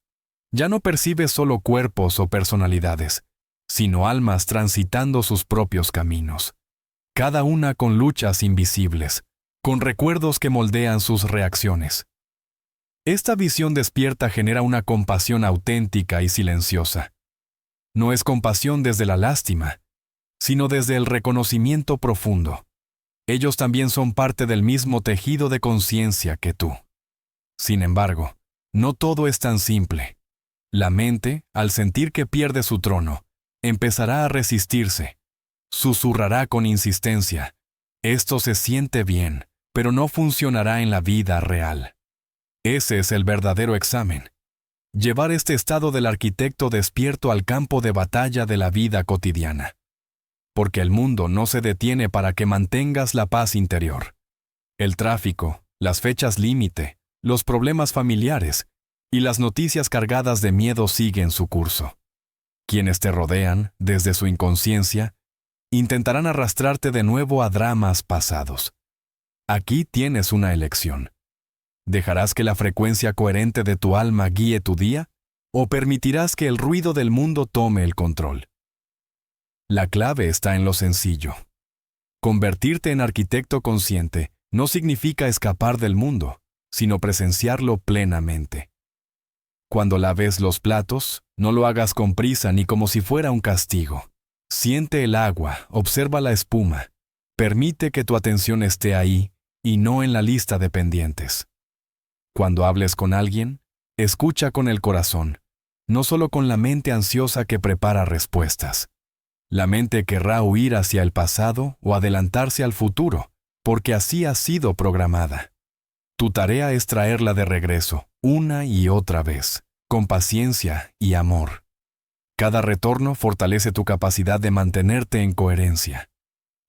Ya no percibes solo cuerpos o personalidades, sino almas transitando sus propios caminos. Cada una con luchas invisibles, con recuerdos que moldean sus reacciones. Esta visión despierta genera una compasión auténtica y silenciosa. No es compasión desde la lástima, sino desde el reconocimiento profundo. Ellos también son parte del mismo tejido de conciencia que tú. Sin embargo, no todo es tan simple. La mente, al sentir que pierde su trono, empezará a resistirse. Susurrará con insistencia. Esto se siente bien, pero no funcionará en la vida real. Ese es el verdadero examen. Llevar este estado del arquitecto despierto al campo de batalla de la vida cotidiana. Porque el mundo no se detiene para que mantengas la paz interior. El tráfico, las fechas límite, los problemas familiares y las noticias cargadas de miedo siguen su curso. Quienes te rodean, desde su inconsciencia, intentarán arrastrarte de nuevo a dramas pasados. Aquí tienes una elección. ¿Dejarás que la frecuencia coherente de tu alma guíe tu día? ¿O permitirás que el ruido del mundo tome el control? La clave está en lo sencillo. Convertirte en arquitecto consciente no significa escapar del mundo, sino presenciarlo plenamente. Cuando laves los platos, no lo hagas con prisa ni como si fuera un castigo. Siente el agua, observa la espuma. Permite que tu atención esté ahí y no en la lista de pendientes. Cuando hables con alguien, escucha con el corazón, no solo con la mente ansiosa que prepara respuestas. La mente querrá huir hacia el pasado o adelantarse al futuro, porque así ha sido programada. Tu tarea es traerla de regreso, una y otra vez, con paciencia y amor. Cada retorno fortalece tu capacidad de mantenerte en coherencia.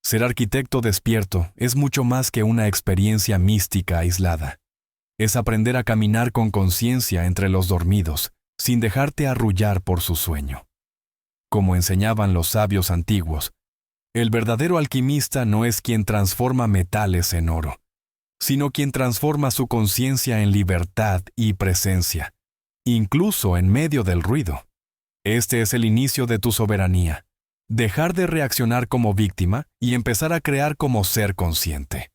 Ser arquitecto despierto es mucho más que una experiencia mística aislada. Es aprender a caminar con conciencia entre los dormidos, sin dejarte arrullar por su sueño. Como enseñaban los sabios antiguos, el verdadero alquimista no es quien transforma metales en oro, sino quien transforma su conciencia en libertad y presencia, incluso en medio del ruido. Este es el inicio de tu soberanía. Dejar de reaccionar como víctima y empezar a crear como ser consciente.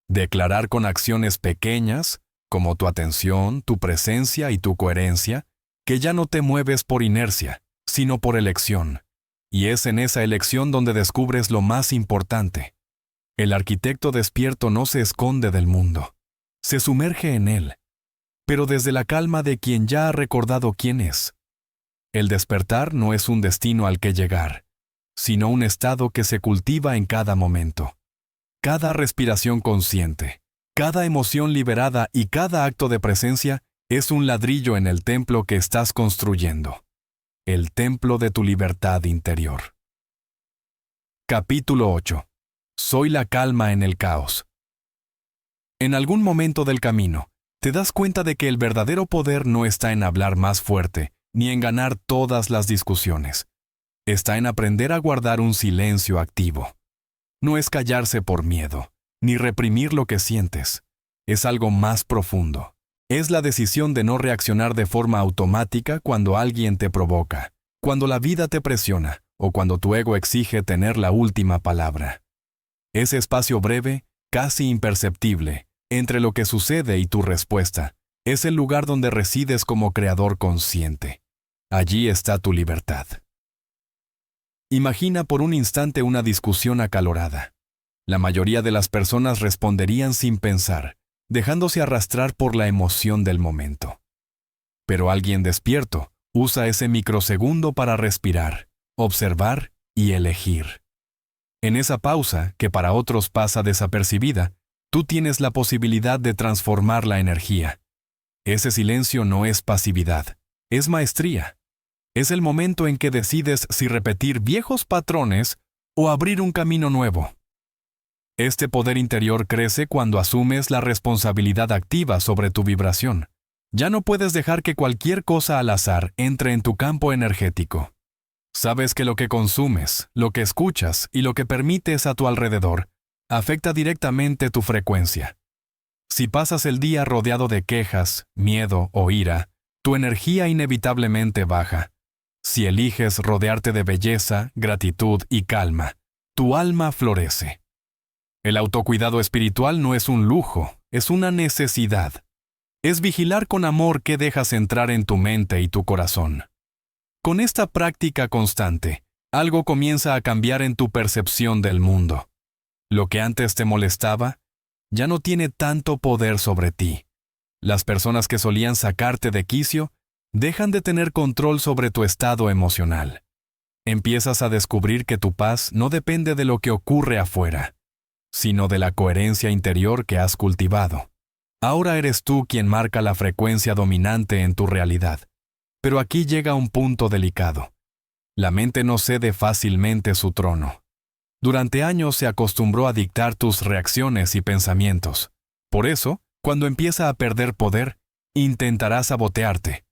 Declarar con acciones pequeñas, como tu atención, tu presencia y tu coherencia, que ya no te mueves por inercia, sino por elección. Y es en esa elección donde descubres lo más importante. El arquitecto despierto no se esconde del mundo, se sumerge en él, pero desde la calma de quien ya ha recordado quién es. El despertar no es un destino al que llegar, sino un estado que se cultiva en cada momento. Cada respiración consciente, cada emoción liberada y cada acto de presencia es un ladrillo en el templo que estás construyendo. El templo de tu libertad interior. Capítulo 8. Soy la calma en el caos. En algún momento del camino, te das cuenta de que el verdadero poder no está en hablar más fuerte, ni en ganar todas las discusiones. Está en aprender a guardar un silencio activo. No es callarse por miedo, ni reprimir lo que sientes. Es algo más profundo. Es la decisión de no reaccionar de forma automática cuando alguien te provoca, cuando la vida te presiona o cuando tu ego exige tener la última palabra. Ese espacio breve, casi imperceptible, entre lo que sucede y tu respuesta, es el lugar donde resides como creador consciente. Allí está tu libertad. Imagina por un instante una discusión acalorada. La mayoría de las personas responderían sin pensar, dejándose arrastrar por la emoción del momento. Pero alguien despierto usa ese microsegundo para respirar, observar y elegir. En esa pausa, que para otros pasa desapercibida, tú tienes la posibilidad de transformar la energía. Ese silencio no es pasividad, es maestría. Es el momento en que decides si repetir viejos patrones o abrir un camino nuevo. Este poder interior crece cuando asumes la responsabilidad activa sobre tu vibración. Ya no puedes dejar que cualquier cosa al azar entre en tu campo energético. Sabes que lo que consumes, lo que escuchas y lo que permites a tu alrededor afecta directamente tu frecuencia. Si pasas el día rodeado de quejas, miedo o ira, tu energía inevitablemente baja. Si eliges rodearte de belleza, gratitud y calma, tu alma florece. El autocuidado espiritual no es un lujo, es una necesidad. Es vigilar con amor qué dejas entrar en tu mente y tu corazón. Con esta práctica constante, algo comienza a cambiar en tu percepción del mundo. Lo que antes te molestaba, ya no tiene tanto poder sobre ti. Las personas que solían sacarte de quicio, dejan de tener control sobre tu estado emocional. Empiezas a descubrir que tu paz no depende de lo que ocurre afuera, sino de la coherencia interior que has cultivado. Ahora eres tú quien marca la frecuencia dominante en tu realidad. Pero aquí llega un punto delicado. La mente no cede fácilmente su trono. Durante años se acostumbró a dictar tus reacciones y pensamientos. Por eso, cuando empieza a perder poder, intentará sabotearte.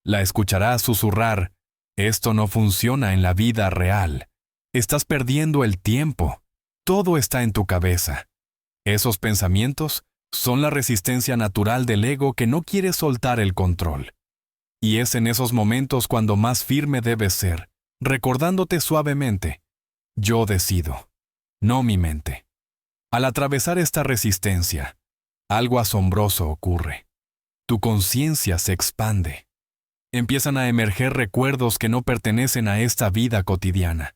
La escucharás susurrar: esto no funciona en la vida real. Estás perdiendo el tiempo. Todo está en tu cabeza. Esos pensamientos son la resistencia natural del ego que no quiere soltar el control. Y es en esos momentos cuando más firme debes ser, recordándote suavemente: yo decido, no mi mente. Al atravesar esta resistencia, algo asombroso ocurre. Tu conciencia se expande. Empiezan a emerger recuerdos que no pertenecen a esta vida cotidiana.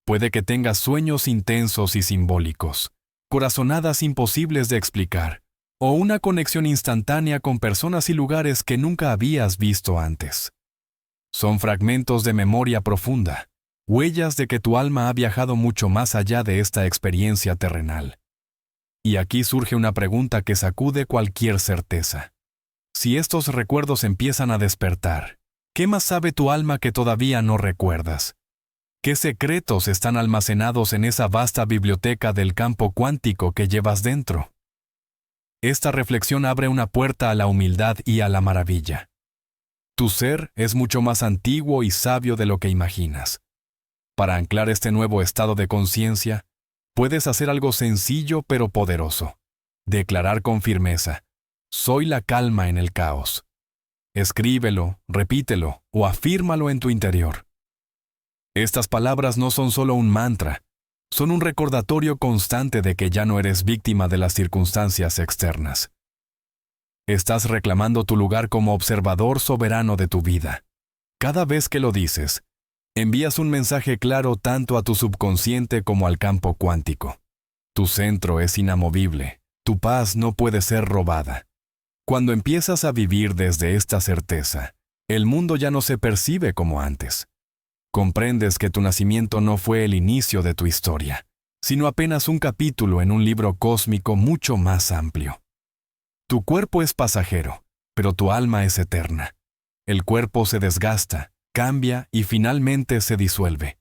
Puede que tengas sueños intensos y simbólicos, corazonadas imposibles de explicar, o una conexión instantánea con personas y lugares que nunca habías visto antes. Son fragmentos de memoria profunda, huellas de que tu alma ha viajado mucho más allá de esta experiencia terrenal. Y aquí surge una pregunta que sacude cualquier certeza. Si estos recuerdos empiezan a despertar, ¿qué más sabe tu alma que todavía no recuerdas? ¿Qué secretos están almacenados en esa vasta biblioteca del campo cuántico que llevas dentro? Esta reflexión abre una puerta a la humildad y a la maravilla. Tu ser es mucho más antiguo y sabio de lo que imaginas. Para anclar este nuevo estado de conciencia, puedes hacer algo sencillo pero poderoso. Declarar con firmeza: soy la calma en el caos. Escríbelo, repítelo o afírmalo en tu interior. Estas palabras no son solo un mantra, son un recordatorio constante de que ya no eres víctima de las circunstancias externas. Estás reclamando tu lugar como observador soberano de tu vida. Cada vez que lo dices, envías un mensaje claro tanto a tu subconsciente como al campo cuántico. Tu centro es inamovible, tu paz no puede ser robada. Cuando empiezas a vivir desde esta certeza, el mundo ya no se percibe como antes. Comprendes que tu nacimiento no fue el inicio de tu historia, sino apenas un capítulo en un libro cósmico mucho más amplio. Tu cuerpo es pasajero, pero tu alma es eterna. El cuerpo se desgasta, cambia y finalmente se disuelve.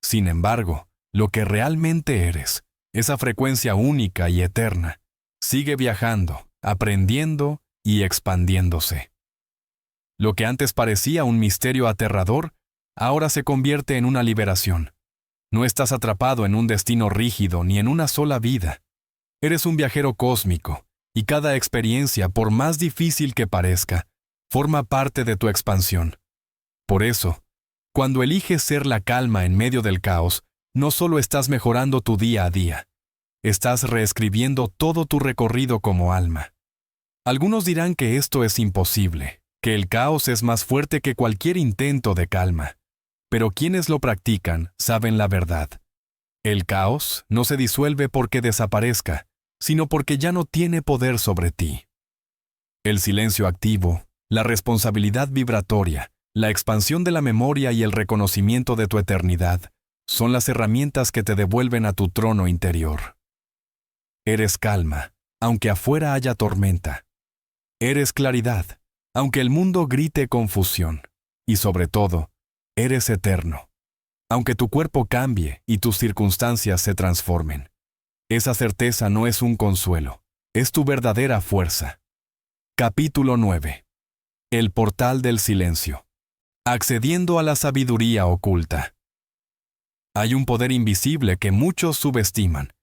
Sin embargo, lo que realmente eres, esa frecuencia única y eterna, sigue viajando, aprendiendo y expandiéndose. Lo que antes parecía un misterio aterrador, ahora se convierte en una liberación. No estás atrapado en un destino rígido ni en una sola vida. Eres un viajero cósmico, y cada experiencia, por más difícil que parezca, forma parte de tu expansión. Por eso, cuando eliges ser la calma en medio del caos, no solo estás mejorando tu día a día, estás reescribiendo todo tu recorrido como alma. Algunos dirán que esto es imposible, que el caos es más fuerte que cualquier intento de calma. Pero quienes lo practican saben la verdad. El caos no se disuelve porque desaparezca, sino porque ya no tiene poder sobre ti. El silencio activo, la responsabilidad vibratoria, la expansión de la memoria y el reconocimiento de tu eternidad son las herramientas que te devuelven a tu trono interior. Eres calma, aunque afuera haya tormenta. Eres claridad, aunque el mundo grite confusión. Y sobre todo, eres eterno, aunque tu cuerpo cambie y tus circunstancias se transformen. Esa certeza no es un consuelo, es tu verdadera fuerza. Capítulo 9. El portal del silencio. Accediendo a la sabiduría oculta. Hay un poder invisible que muchos subestiman,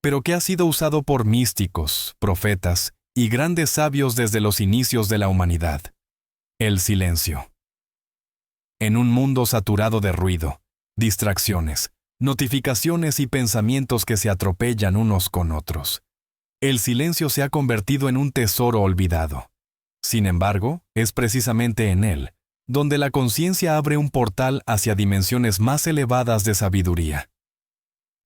pero que ha sido usado por místicos, profetas y grandes sabios desde los inicios de la humanidad. El silencio. En un mundo saturado de ruido, distracciones, notificaciones y pensamientos que se atropellan unos con otros, el silencio se ha convertido en un tesoro olvidado. Sin embargo, es precisamente en él donde la conciencia abre un portal hacia dimensiones más elevadas de sabiduría.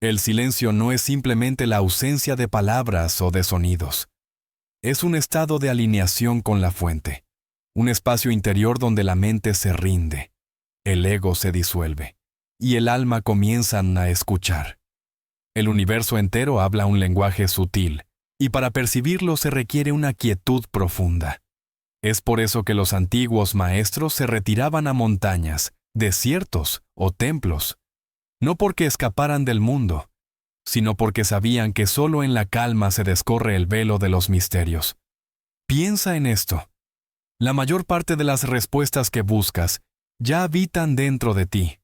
El silencio no es simplemente la ausencia de palabras o de sonidos. Es un estado de alineación con la fuente, un espacio interior donde la mente se rinde, el ego se disuelve, y el alma comienzan a escuchar. El universo entero habla un lenguaje sutil, y para percibirlo se requiere una quietud profunda. Es por eso que los antiguos maestros se retiraban a montañas, desiertos o templos, no porque escaparan del mundo, sino porque sabían que solo en la calma se descorre el velo de los misterios. Piensa en esto. La mayor parte de las respuestas que buscas ya habitan dentro de ti.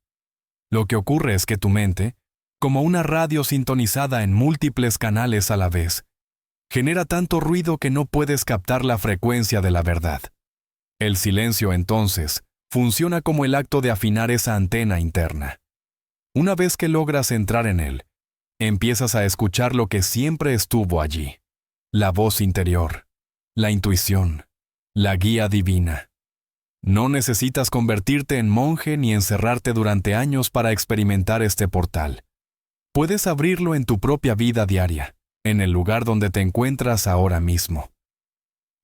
Lo que ocurre es que tu mente, como una radio sintonizada en múltiples canales a la vez, genera tanto ruido que no puedes captar la frecuencia de la verdad. El silencio, entonces, funciona como el acto de afinar esa antena interna. Una vez que logras entrar en él, empiezas a escuchar lo que siempre estuvo allí: la voz interior, la intuición, la guía divina. No necesitas convertirte en monje ni encerrarte durante años para experimentar este portal. Puedes abrirlo en tu propia vida diaria, en el lugar donde te encuentras ahora mismo.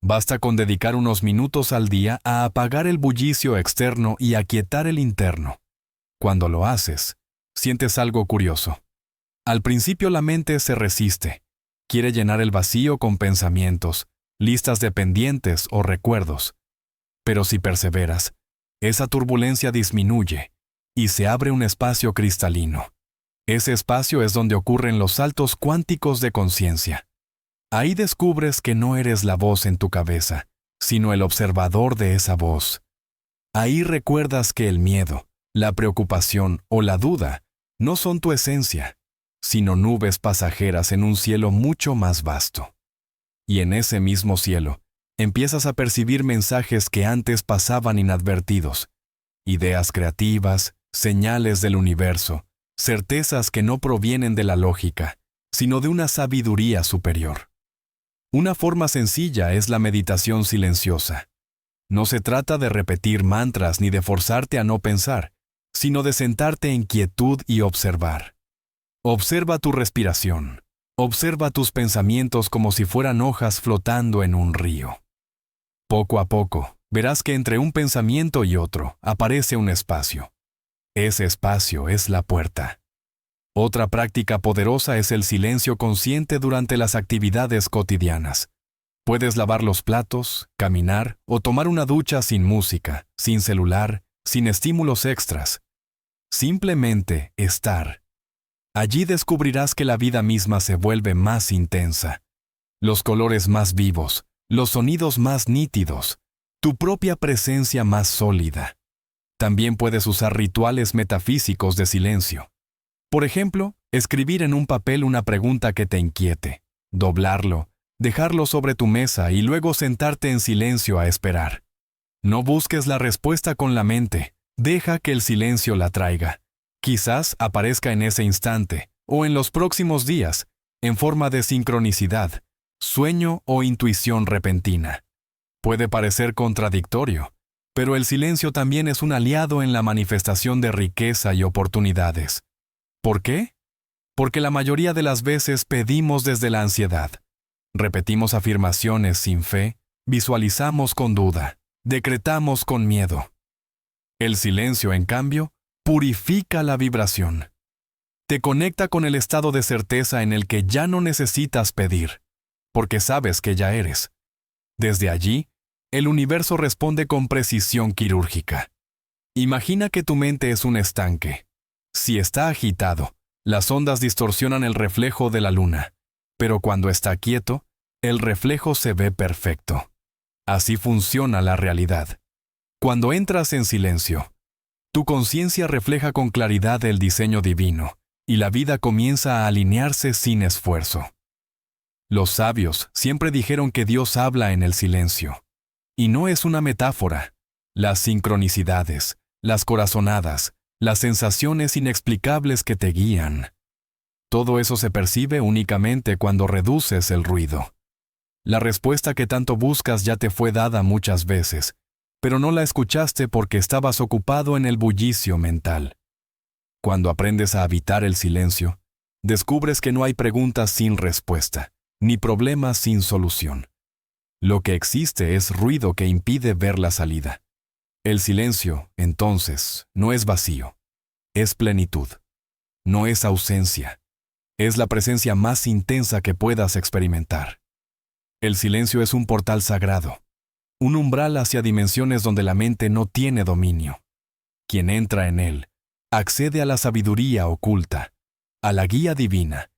Basta con dedicar unos minutos al día a apagar el bullicio externo y aquietar el interno. Cuando lo haces, sientes algo curioso. Al principio la mente se resiste, quiere llenar el vacío con pensamientos, listas de pendientes o recuerdos. Pero si perseveras, esa turbulencia disminuye y se abre un espacio cristalino. Ese espacio es donde ocurren los saltos cuánticos de conciencia. Ahí descubres que no eres la voz en tu cabeza, sino el observador de esa voz. Ahí recuerdas que el miedo, la preocupación o la duda no son tu esencia, sino nubes pasajeras en un cielo mucho más vasto. Y en ese mismo cielo, empiezas a percibir mensajes que antes pasaban inadvertidos, ideas creativas, señales del universo, certezas que no provienen de la lógica, sino de una sabiduría superior. Una forma sencilla es la meditación silenciosa. No se trata de repetir mantras ni de forzarte a no pensar, sino de sentarte en quietud y observar. Observa tu respiración. Observa tus pensamientos como si fueran hojas flotando en un río. Poco a poco, verás que entre un pensamiento y otro aparece un espacio. Ese espacio es la puerta. Otra práctica poderosa es el silencio consciente durante las actividades cotidianas. Puedes lavar los platos, caminar o tomar una ducha sin música, sin celular, sin estímulos extras. Simplemente estar. Allí descubrirás que la vida misma se vuelve más intensa. Los colores más vivos, los sonidos más nítidos, tu propia presencia más sólida. También puedes usar rituales metafísicos de silencio. Por ejemplo, escribir en un papel una pregunta que te inquiete, doblarlo, dejarlo sobre tu mesa y luego sentarte en silencio a esperar. No busques la respuesta con la mente, deja que el silencio la traiga. Quizás aparezca en ese instante, o en los próximos días, en forma de sincronicidad, sueño o intuición repentina. Puede parecer contradictorio, pero el silencio también es un aliado en la manifestación de riqueza y oportunidades. ¿Por qué? Porque la mayoría de las veces pedimos desde la ansiedad. Repetimos afirmaciones sin fe, visualizamos con duda, decretamos con miedo. El silencio, en cambio, purifica la vibración. Te conecta con el estado de certeza en el que ya no necesitas pedir, porque sabes que ya eres. Desde allí, el universo responde con precisión quirúrgica. Imagina que tu mente es un estanque. Si está agitado, las ondas distorsionan el reflejo de la luna, pero cuando está quieto, el reflejo se ve perfecto. Así funciona la realidad. Cuando entras en silencio, tu conciencia refleja con claridad el diseño divino, y la vida comienza a alinearse sin esfuerzo. Los sabios siempre dijeron que Dios habla en el silencio. Y no es una metáfora. Las sincronicidades, las corazonadas, las sensaciones inexplicables que te guían. Todo eso se percibe únicamente cuando reduces el ruido. La respuesta que tanto buscas ya te fue dada muchas veces, pero no la escuchaste porque estabas ocupado en el bullicio mental. Cuando aprendes a habitar el silencio, descubres que no hay preguntas sin respuesta, ni problemas sin solución. Lo que existe es ruido que impide ver la salida. El silencio, entonces, no es vacío, es plenitud. No es ausencia, es la presencia más intensa que puedas experimentar. El silencio es un portal sagrado, un umbral hacia dimensiones donde la mente no tiene dominio. Quien entra en él, accede a la sabiduría oculta, a la guía divina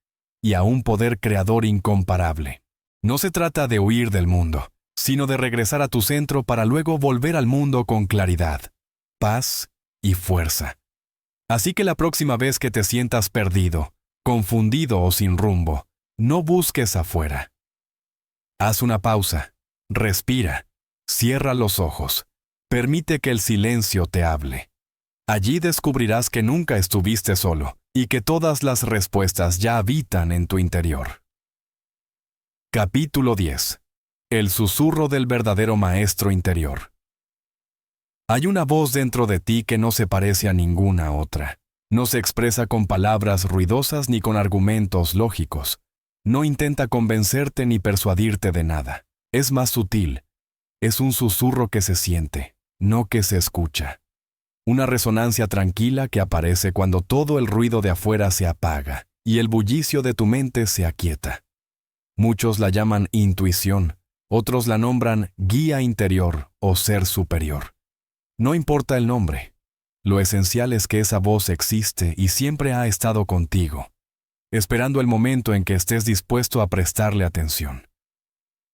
y a un poder creador incomparable. No se trata de huir del mundo, sino de regresar a tu centro para luego volver al mundo con claridad, paz y fuerza. Así que la próxima vez que te sientas perdido, confundido o sin rumbo, no busques afuera. Haz una pausa, respira, cierra los ojos, permite que el silencio te hable. Allí descubrirás que nunca estuviste solo y que todas las respuestas ya habitan en tu interior. Capítulo 10. El susurro del verdadero maestro interior. Hay una voz dentro de ti que no se parece a ninguna otra. No se expresa con palabras ruidosas ni con argumentos lógicos. No intenta convencerte ni persuadirte de nada. Es más sutil. Es un susurro que se siente, no que se escucha. Una resonancia tranquila que aparece cuando todo el ruido de afuera se apaga y el bullicio de tu mente se aquieta. Muchos la llaman intuición, otros la nombran guía interior o ser superior. No importa el nombre. Lo esencial es que esa voz existe y siempre ha estado contigo, esperando el momento en que estés dispuesto a prestarle atención.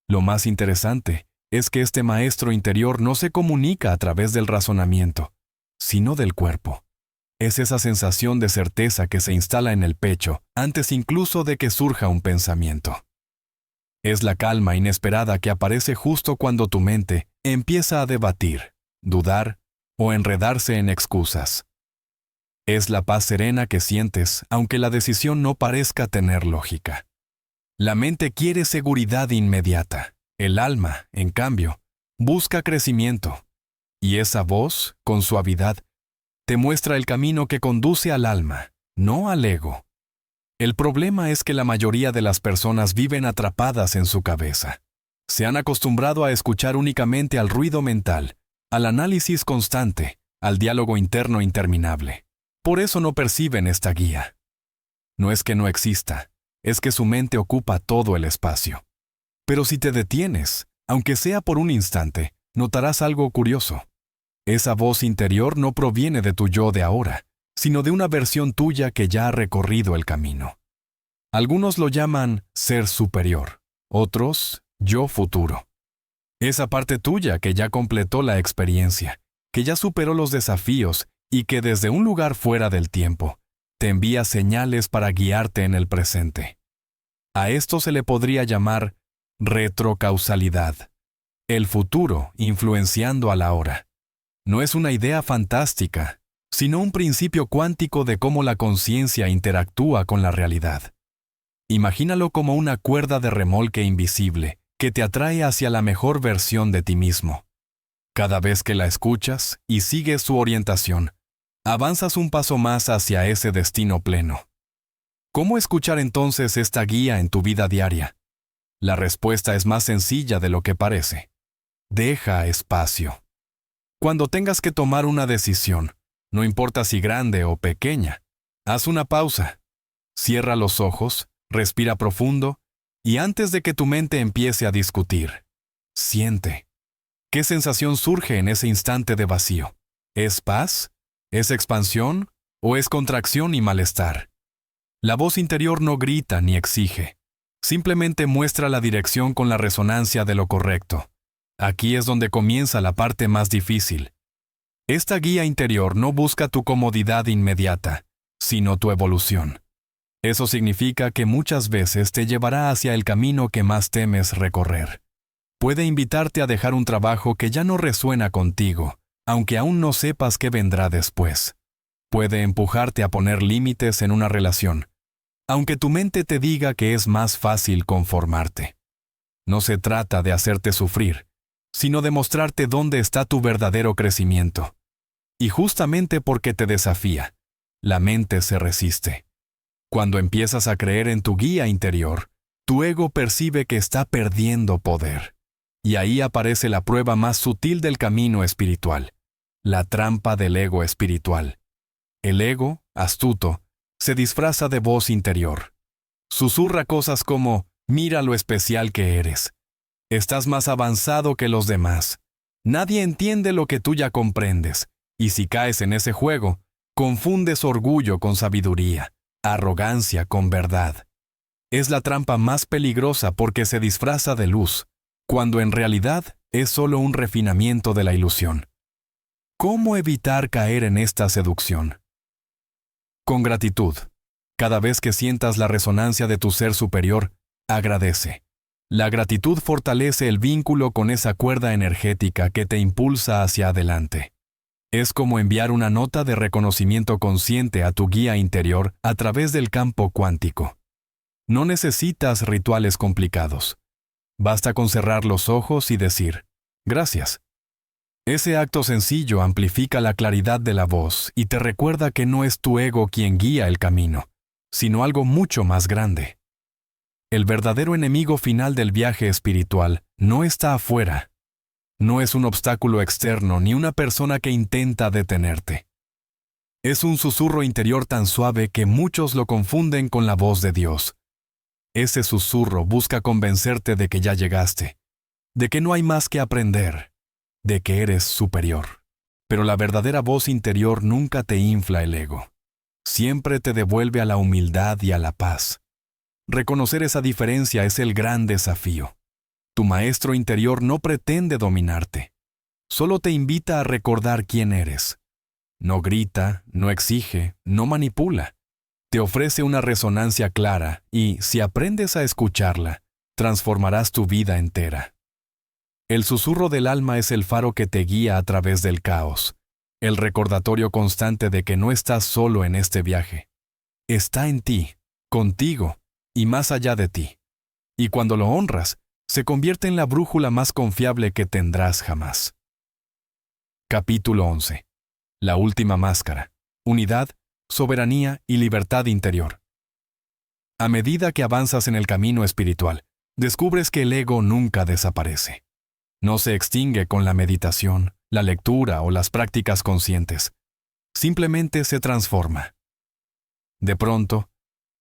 Lo más interesante es que este maestro interior no se comunica a través del razonamiento, sino del cuerpo. Es esa sensación de certeza que se instala en el pecho antes incluso de que surja un pensamiento. Es la calma inesperada que aparece justo cuando tu mente empieza a debatir, dudar o enredarse en excusas. Es la paz serena que sientes, aunque la decisión no parezca tener lógica. La mente quiere seguridad inmediata. El alma, en cambio, busca crecimiento. Y esa voz, con suavidad, te muestra el camino que conduce al alma, no al ego. El problema es que la mayoría de las personas viven atrapadas en su cabeza. Se han acostumbrado a escuchar únicamente al ruido mental, al análisis constante, al diálogo interno interminable. Por eso no perciben esta guía. No es que no exista, es que su mente ocupa todo el espacio. Pero si te detienes, aunque sea por un instante, notarás algo curioso. Esa voz interior no proviene de tu yo de ahora, sino de una versión tuya que ya ha recorrido el camino. Algunos lo llaman ser superior, otros yo futuro. Esa parte tuya que ya completó la experiencia, que ya superó los desafíos y que desde un lugar fuera del tiempo te envía señales para guiarte en el presente. A esto se le podría llamar retrocausalidad, el futuro influenciando al ahora. No es una idea fantástica, sino un principio cuántico de cómo la conciencia interactúa con la realidad. Imagínalo como una cuerda de remolque invisible que te atrae hacia la mejor versión de ti mismo. Cada vez que la escuchas y sigues su orientación, avanzas un paso más hacia ese destino pleno. ¿Cómo escuchar entonces esta guía en tu vida diaria? La respuesta es más sencilla de lo que parece. Deja espacio. Cuando tengas que tomar una decisión, no importa si grande o pequeña, haz una pausa. Cierra los ojos, respira profundo, y antes de que tu mente empiece a discutir, siente. ¿Qué sensación surge en ese instante de vacío? ¿Es paz? ¿Es expansión? ¿O es contracción y malestar? La voz interior no grita ni exige. Simplemente muestra la dirección con la resonancia de lo correcto. Aquí es donde comienza la parte más difícil. Esta guía interior no busca tu comodidad inmediata, sino tu evolución. Eso significa que muchas veces te llevará hacia el camino que más temes recorrer. Puede invitarte a dejar un trabajo que ya no resuena contigo, aunque aún no sepas qué vendrá después. Puede empujarte a poner límites en una relación, aunque tu mente te diga que es más fácil conformarte. No se trata de hacerte sufrir, sino de mostrarte dónde está tu verdadero crecimiento. Y justamente porque te desafía, la mente se resiste. Cuando empiezas a creer en tu guía interior, tu ego percibe que está perdiendo poder. Y ahí aparece la prueba más sutil del camino espiritual, la trampa del ego espiritual. El ego, astuto, se disfraza de voz interior. Susurra cosas como, mira lo especial que eres. Estás más avanzado que los demás. Nadie entiende lo que tú ya comprendes, y si caes en ese juego, confundes orgullo con sabiduría, arrogancia con verdad. Es la trampa más peligrosa porque se disfraza de luz, cuando en realidad es solo un refinamiento de la ilusión. ¿Cómo evitar caer en esta seducción? Con gratitud. Cada vez que sientas la resonancia de tu ser superior, agradece. La gratitud fortalece el vínculo con esa cuerda energética que te impulsa hacia adelante. Es como enviar una nota de reconocimiento consciente a tu guía interior a través del campo cuántico. No necesitas rituales complicados. Basta con cerrar los ojos y decir, gracias. Ese acto sencillo amplifica la claridad de la voz y te recuerda que no es tu ego quien guía el camino, sino algo mucho más grande. El verdadero enemigo final del viaje espiritual no está afuera. No es un obstáculo externo ni una persona que intenta detenerte. Es un susurro interior tan suave que muchos lo confunden con la voz de Dios. Ese susurro busca convencerte de que ya llegaste, de que no hay más que aprender, de que eres superior. Pero la verdadera voz interior nunca te infla el ego. Siempre te devuelve a la humildad y a la paz. Reconocer esa diferencia es el gran desafío. Tu maestro interior no pretende dominarte. Solo te invita a recordar quién eres. No grita, no exige, no manipula. Te ofrece una resonancia clara y, si aprendes a escucharla, transformarás tu vida entera. El susurro del alma es el faro que te guía a través del caos, el recordatorio constante de que no estás solo en este viaje. Está en ti, contigo y más allá de ti. Y cuando lo honras, se convierte en la brújula más confiable que tendrás jamás. Capítulo 11. La última máscara. Unidad, soberanía y libertad interior. A medida que avanzas en el camino espiritual, descubres que el ego nunca desaparece. No se extingue con la meditación, la lectura o las prácticas conscientes. Simplemente se transforma. De pronto,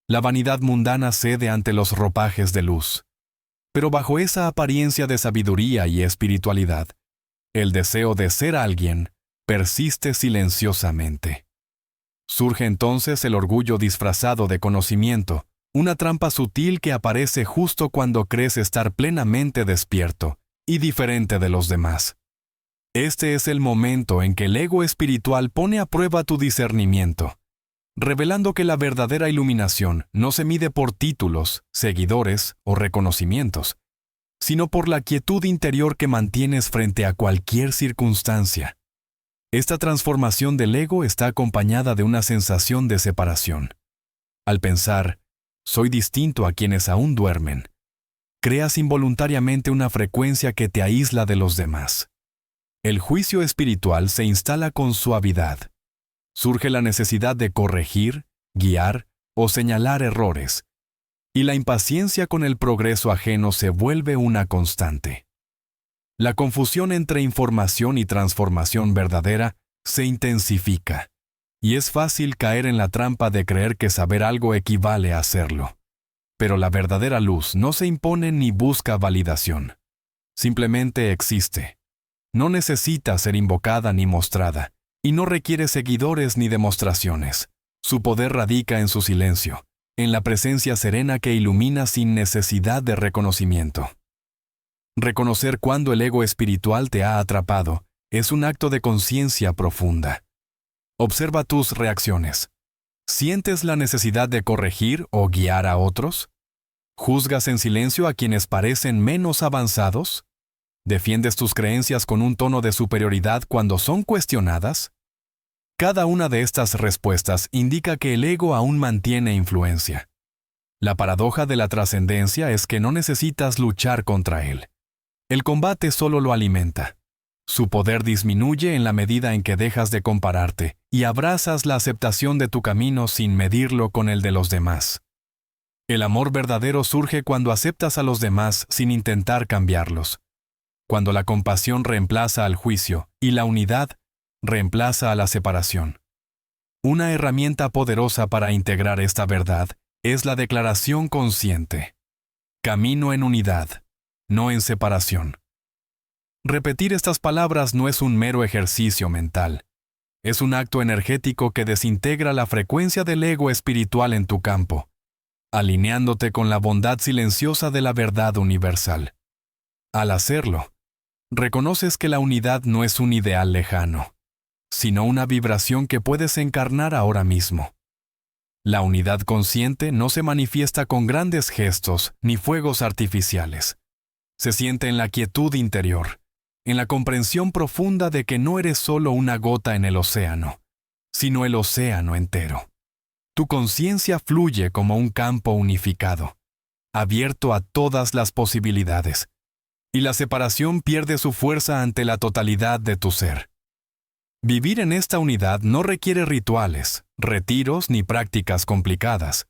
la vanidad mundana cede ante los ropajes de luz. Pero bajo esa apariencia de sabiduría y espiritualidad, el deseo de ser alguien persiste silenciosamente. Surge entonces el orgullo disfrazado de conocimiento, una trampa sutil que aparece justo cuando crees estar plenamente despierto y diferente de los demás. Este es el momento en que el ego espiritual pone a prueba tu discernimiento, revelando que la verdadera iluminación no se mide por títulos, seguidores o reconocimientos, sino por la quietud interior que mantienes frente a cualquier circunstancia. Esta transformación del ego está acompañada de una sensación de separación. Al pensar, soy distinto a quienes aún duermen, creas involuntariamente una frecuencia que te aísla de los demás. El juicio espiritual se instala con suavidad. Surge la necesidad de corregir, guiar o señalar errores, y la impaciencia con el progreso ajeno se vuelve una constante. La confusión entre información y transformación verdadera se intensifica. Y es fácil caer en la trampa de creer que saber algo equivale a hacerlo. Pero la verdadera luz no se impone ni busca validación. Simplemente existe. No necesita ser invocada ni mostrada, y no requiere seguidores ni demostraciones. Su poder radica en su silencio, en la presencia serena que ilumina sin necesidad de reconocimiento. Reconocer cuando el ego espiritual te ha atrapado es un acto de conciencia profunda. Observa tus reacciones. ¿Sientes la necesidad de corregir o guiar a otros? ¿Juzgas en silencio a quienes parecen menos avanzados? ¿Defiendes tus creencias con un tono de superioridad cuando son cuestionadas? Cada una de estas respuestas indica que el ego aún mantiene influencia. La paradoja de la trascendencia es que no necesitas luchar contra él. El combate solo lo alimenta. Su poder disminuye en la medida en que dejas de compararte y abrazas la aceptación de tu camino sin medirlo con el de los demás. El amor verdadero surge cuando aceptas a los demás sin intentar cambiarlos. Cuando la compasión reemplaza al juicio y la unidad reemplaza a la separación. Una herramienta poderosa para integrar esta verdad es la declaración consciente. Camino en unidad, no en separación. Repetir estas palabras no es un mero ejercicio mental. Es un acto energético que desintegra la frecuencia del ego espiritual en tu campo, alineándote con la bondad silenciosa de la verdad universal. Al hacerlo, reconoces que la unidad no es un ideal lejano, sino una vibración que puedes encarnar ahora mismo. La unidad consciente no se manifiesta con grandes gestos ni fuegos artificiales. Se siente en la quietud interior, en la comprensión profunda de que no eres solo una gota en el océano, sino el océano entero. Tu conciencia fluye como un campo unificado, abierto a todas las posibilidades, y la separación pierde su fuerza ante la totalidad de tu ser. Vivir en esta unidad no requiere rituales, retiros ni prácticas complicadas.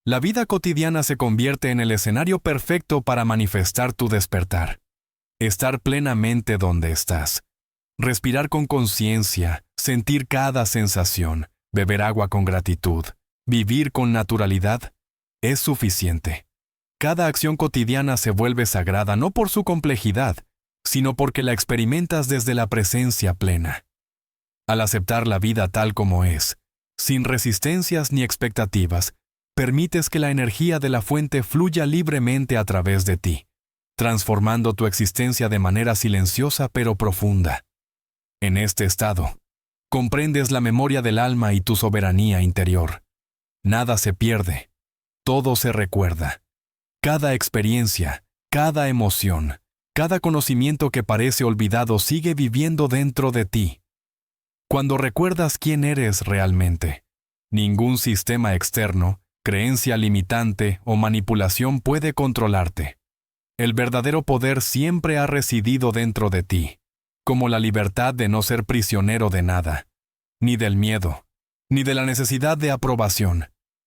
La vida cotidiana se convierte en el escenario perfecto para manifestar tu despertar. Estar plenamente donde estás. Respirar con conciencia, sentir cada sensación, beber agua con gratitud, vivir con naturalidad, es suficiente. Cada acción cotidiana se vuelve sagrada no por su complejidad, sino porque la experimentas desde la presencia plena. Al aceptar la vida tal como es, sin resistencias ni expectativas, permites que la energía de la fuente fluya libremente a través de ti, transformando tu existencia de manera silenciosa pero profunda. En este estado, comprendes la memoria del alma y tu soberanía interior. Nada se pierde, todo se recuerda. Cada experiencia, cada emoción, cada conocimiento que parece olvidado sigue viviendo dentro de ti. Cuando recuerdas quién eres realmente, ningún sistema externo, creencia limitante o manipulación puede controlarte. El verdadero poder siempre ha residido dentro de ti, como la libertad de no ser prisionero de nada, ni del miedo, ni de la necesidad de aprobación,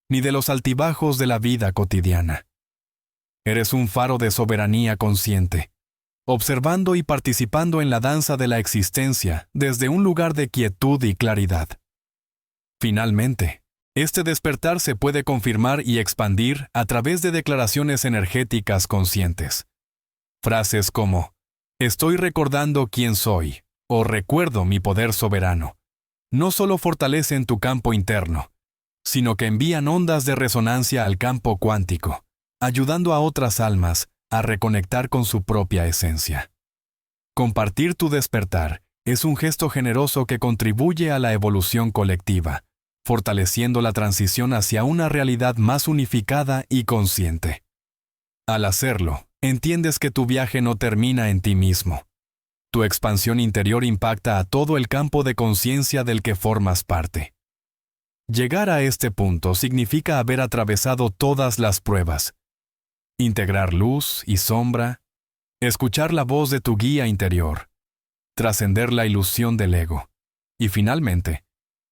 ni de los altibajos de la vida cotidiana. Eres un faro de soberanía consciente, observando y participando en la danza de la existencia desde un lugar de quietud y claridad. Finalmente, este despertar se puede confirmar y expandir a través de declaraciones energéticas conscientes. Frases como, estoy recordando quién soy, o recuerdo mi poder soberano, no solo fortalecen tu campo interno, sino que envían ondas de resonancia al campo cuántico, ayudando a otras almas a reconectar con su propia esencia. Compartir tu despertar es un gesto generoso que contribuye a la evolución colectiva, fortaleciendo la transición hacia una realidad más unificada y consciente. Al hacerlo, entiendes que tu viaje no termina en ti mismo. Tu expansión interior impacta a todo el campo de conciencia del que formas parte. Llegar a este punto significa haber atravesado todas las pruebas. Integrar luz y sombra, escuchar la voz de tu guía interior, trascender la ilusión del ego, y finalmente,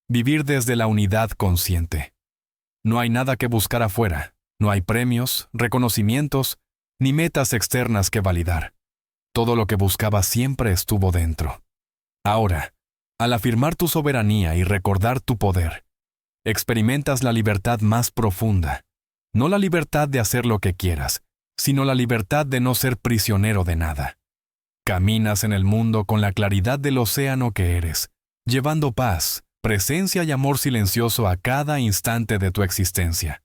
vivir desde la unidad consciente. No hay nada que buscar afuera, no hay premios, reconocimientos, ni metas externas que validar. Todo lo que buscaba siempre estuvo dentro. Ahora, Al afirmar tu soberanía y recordar tu poder, experimentas la libertad más profunda, no la libertad de hacer lo que quieras, sino la libertad de no ser prisionero de nada. Caminas en el mundo con la claridad del océano que eres, llevando paz, presencia y amor silencioso a cada instante de tu existencia.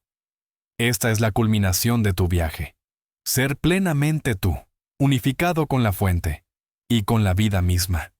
Esta es la culminación de tu viaje. Ser plenamente tú, unificado con la fuente y con la vida misma.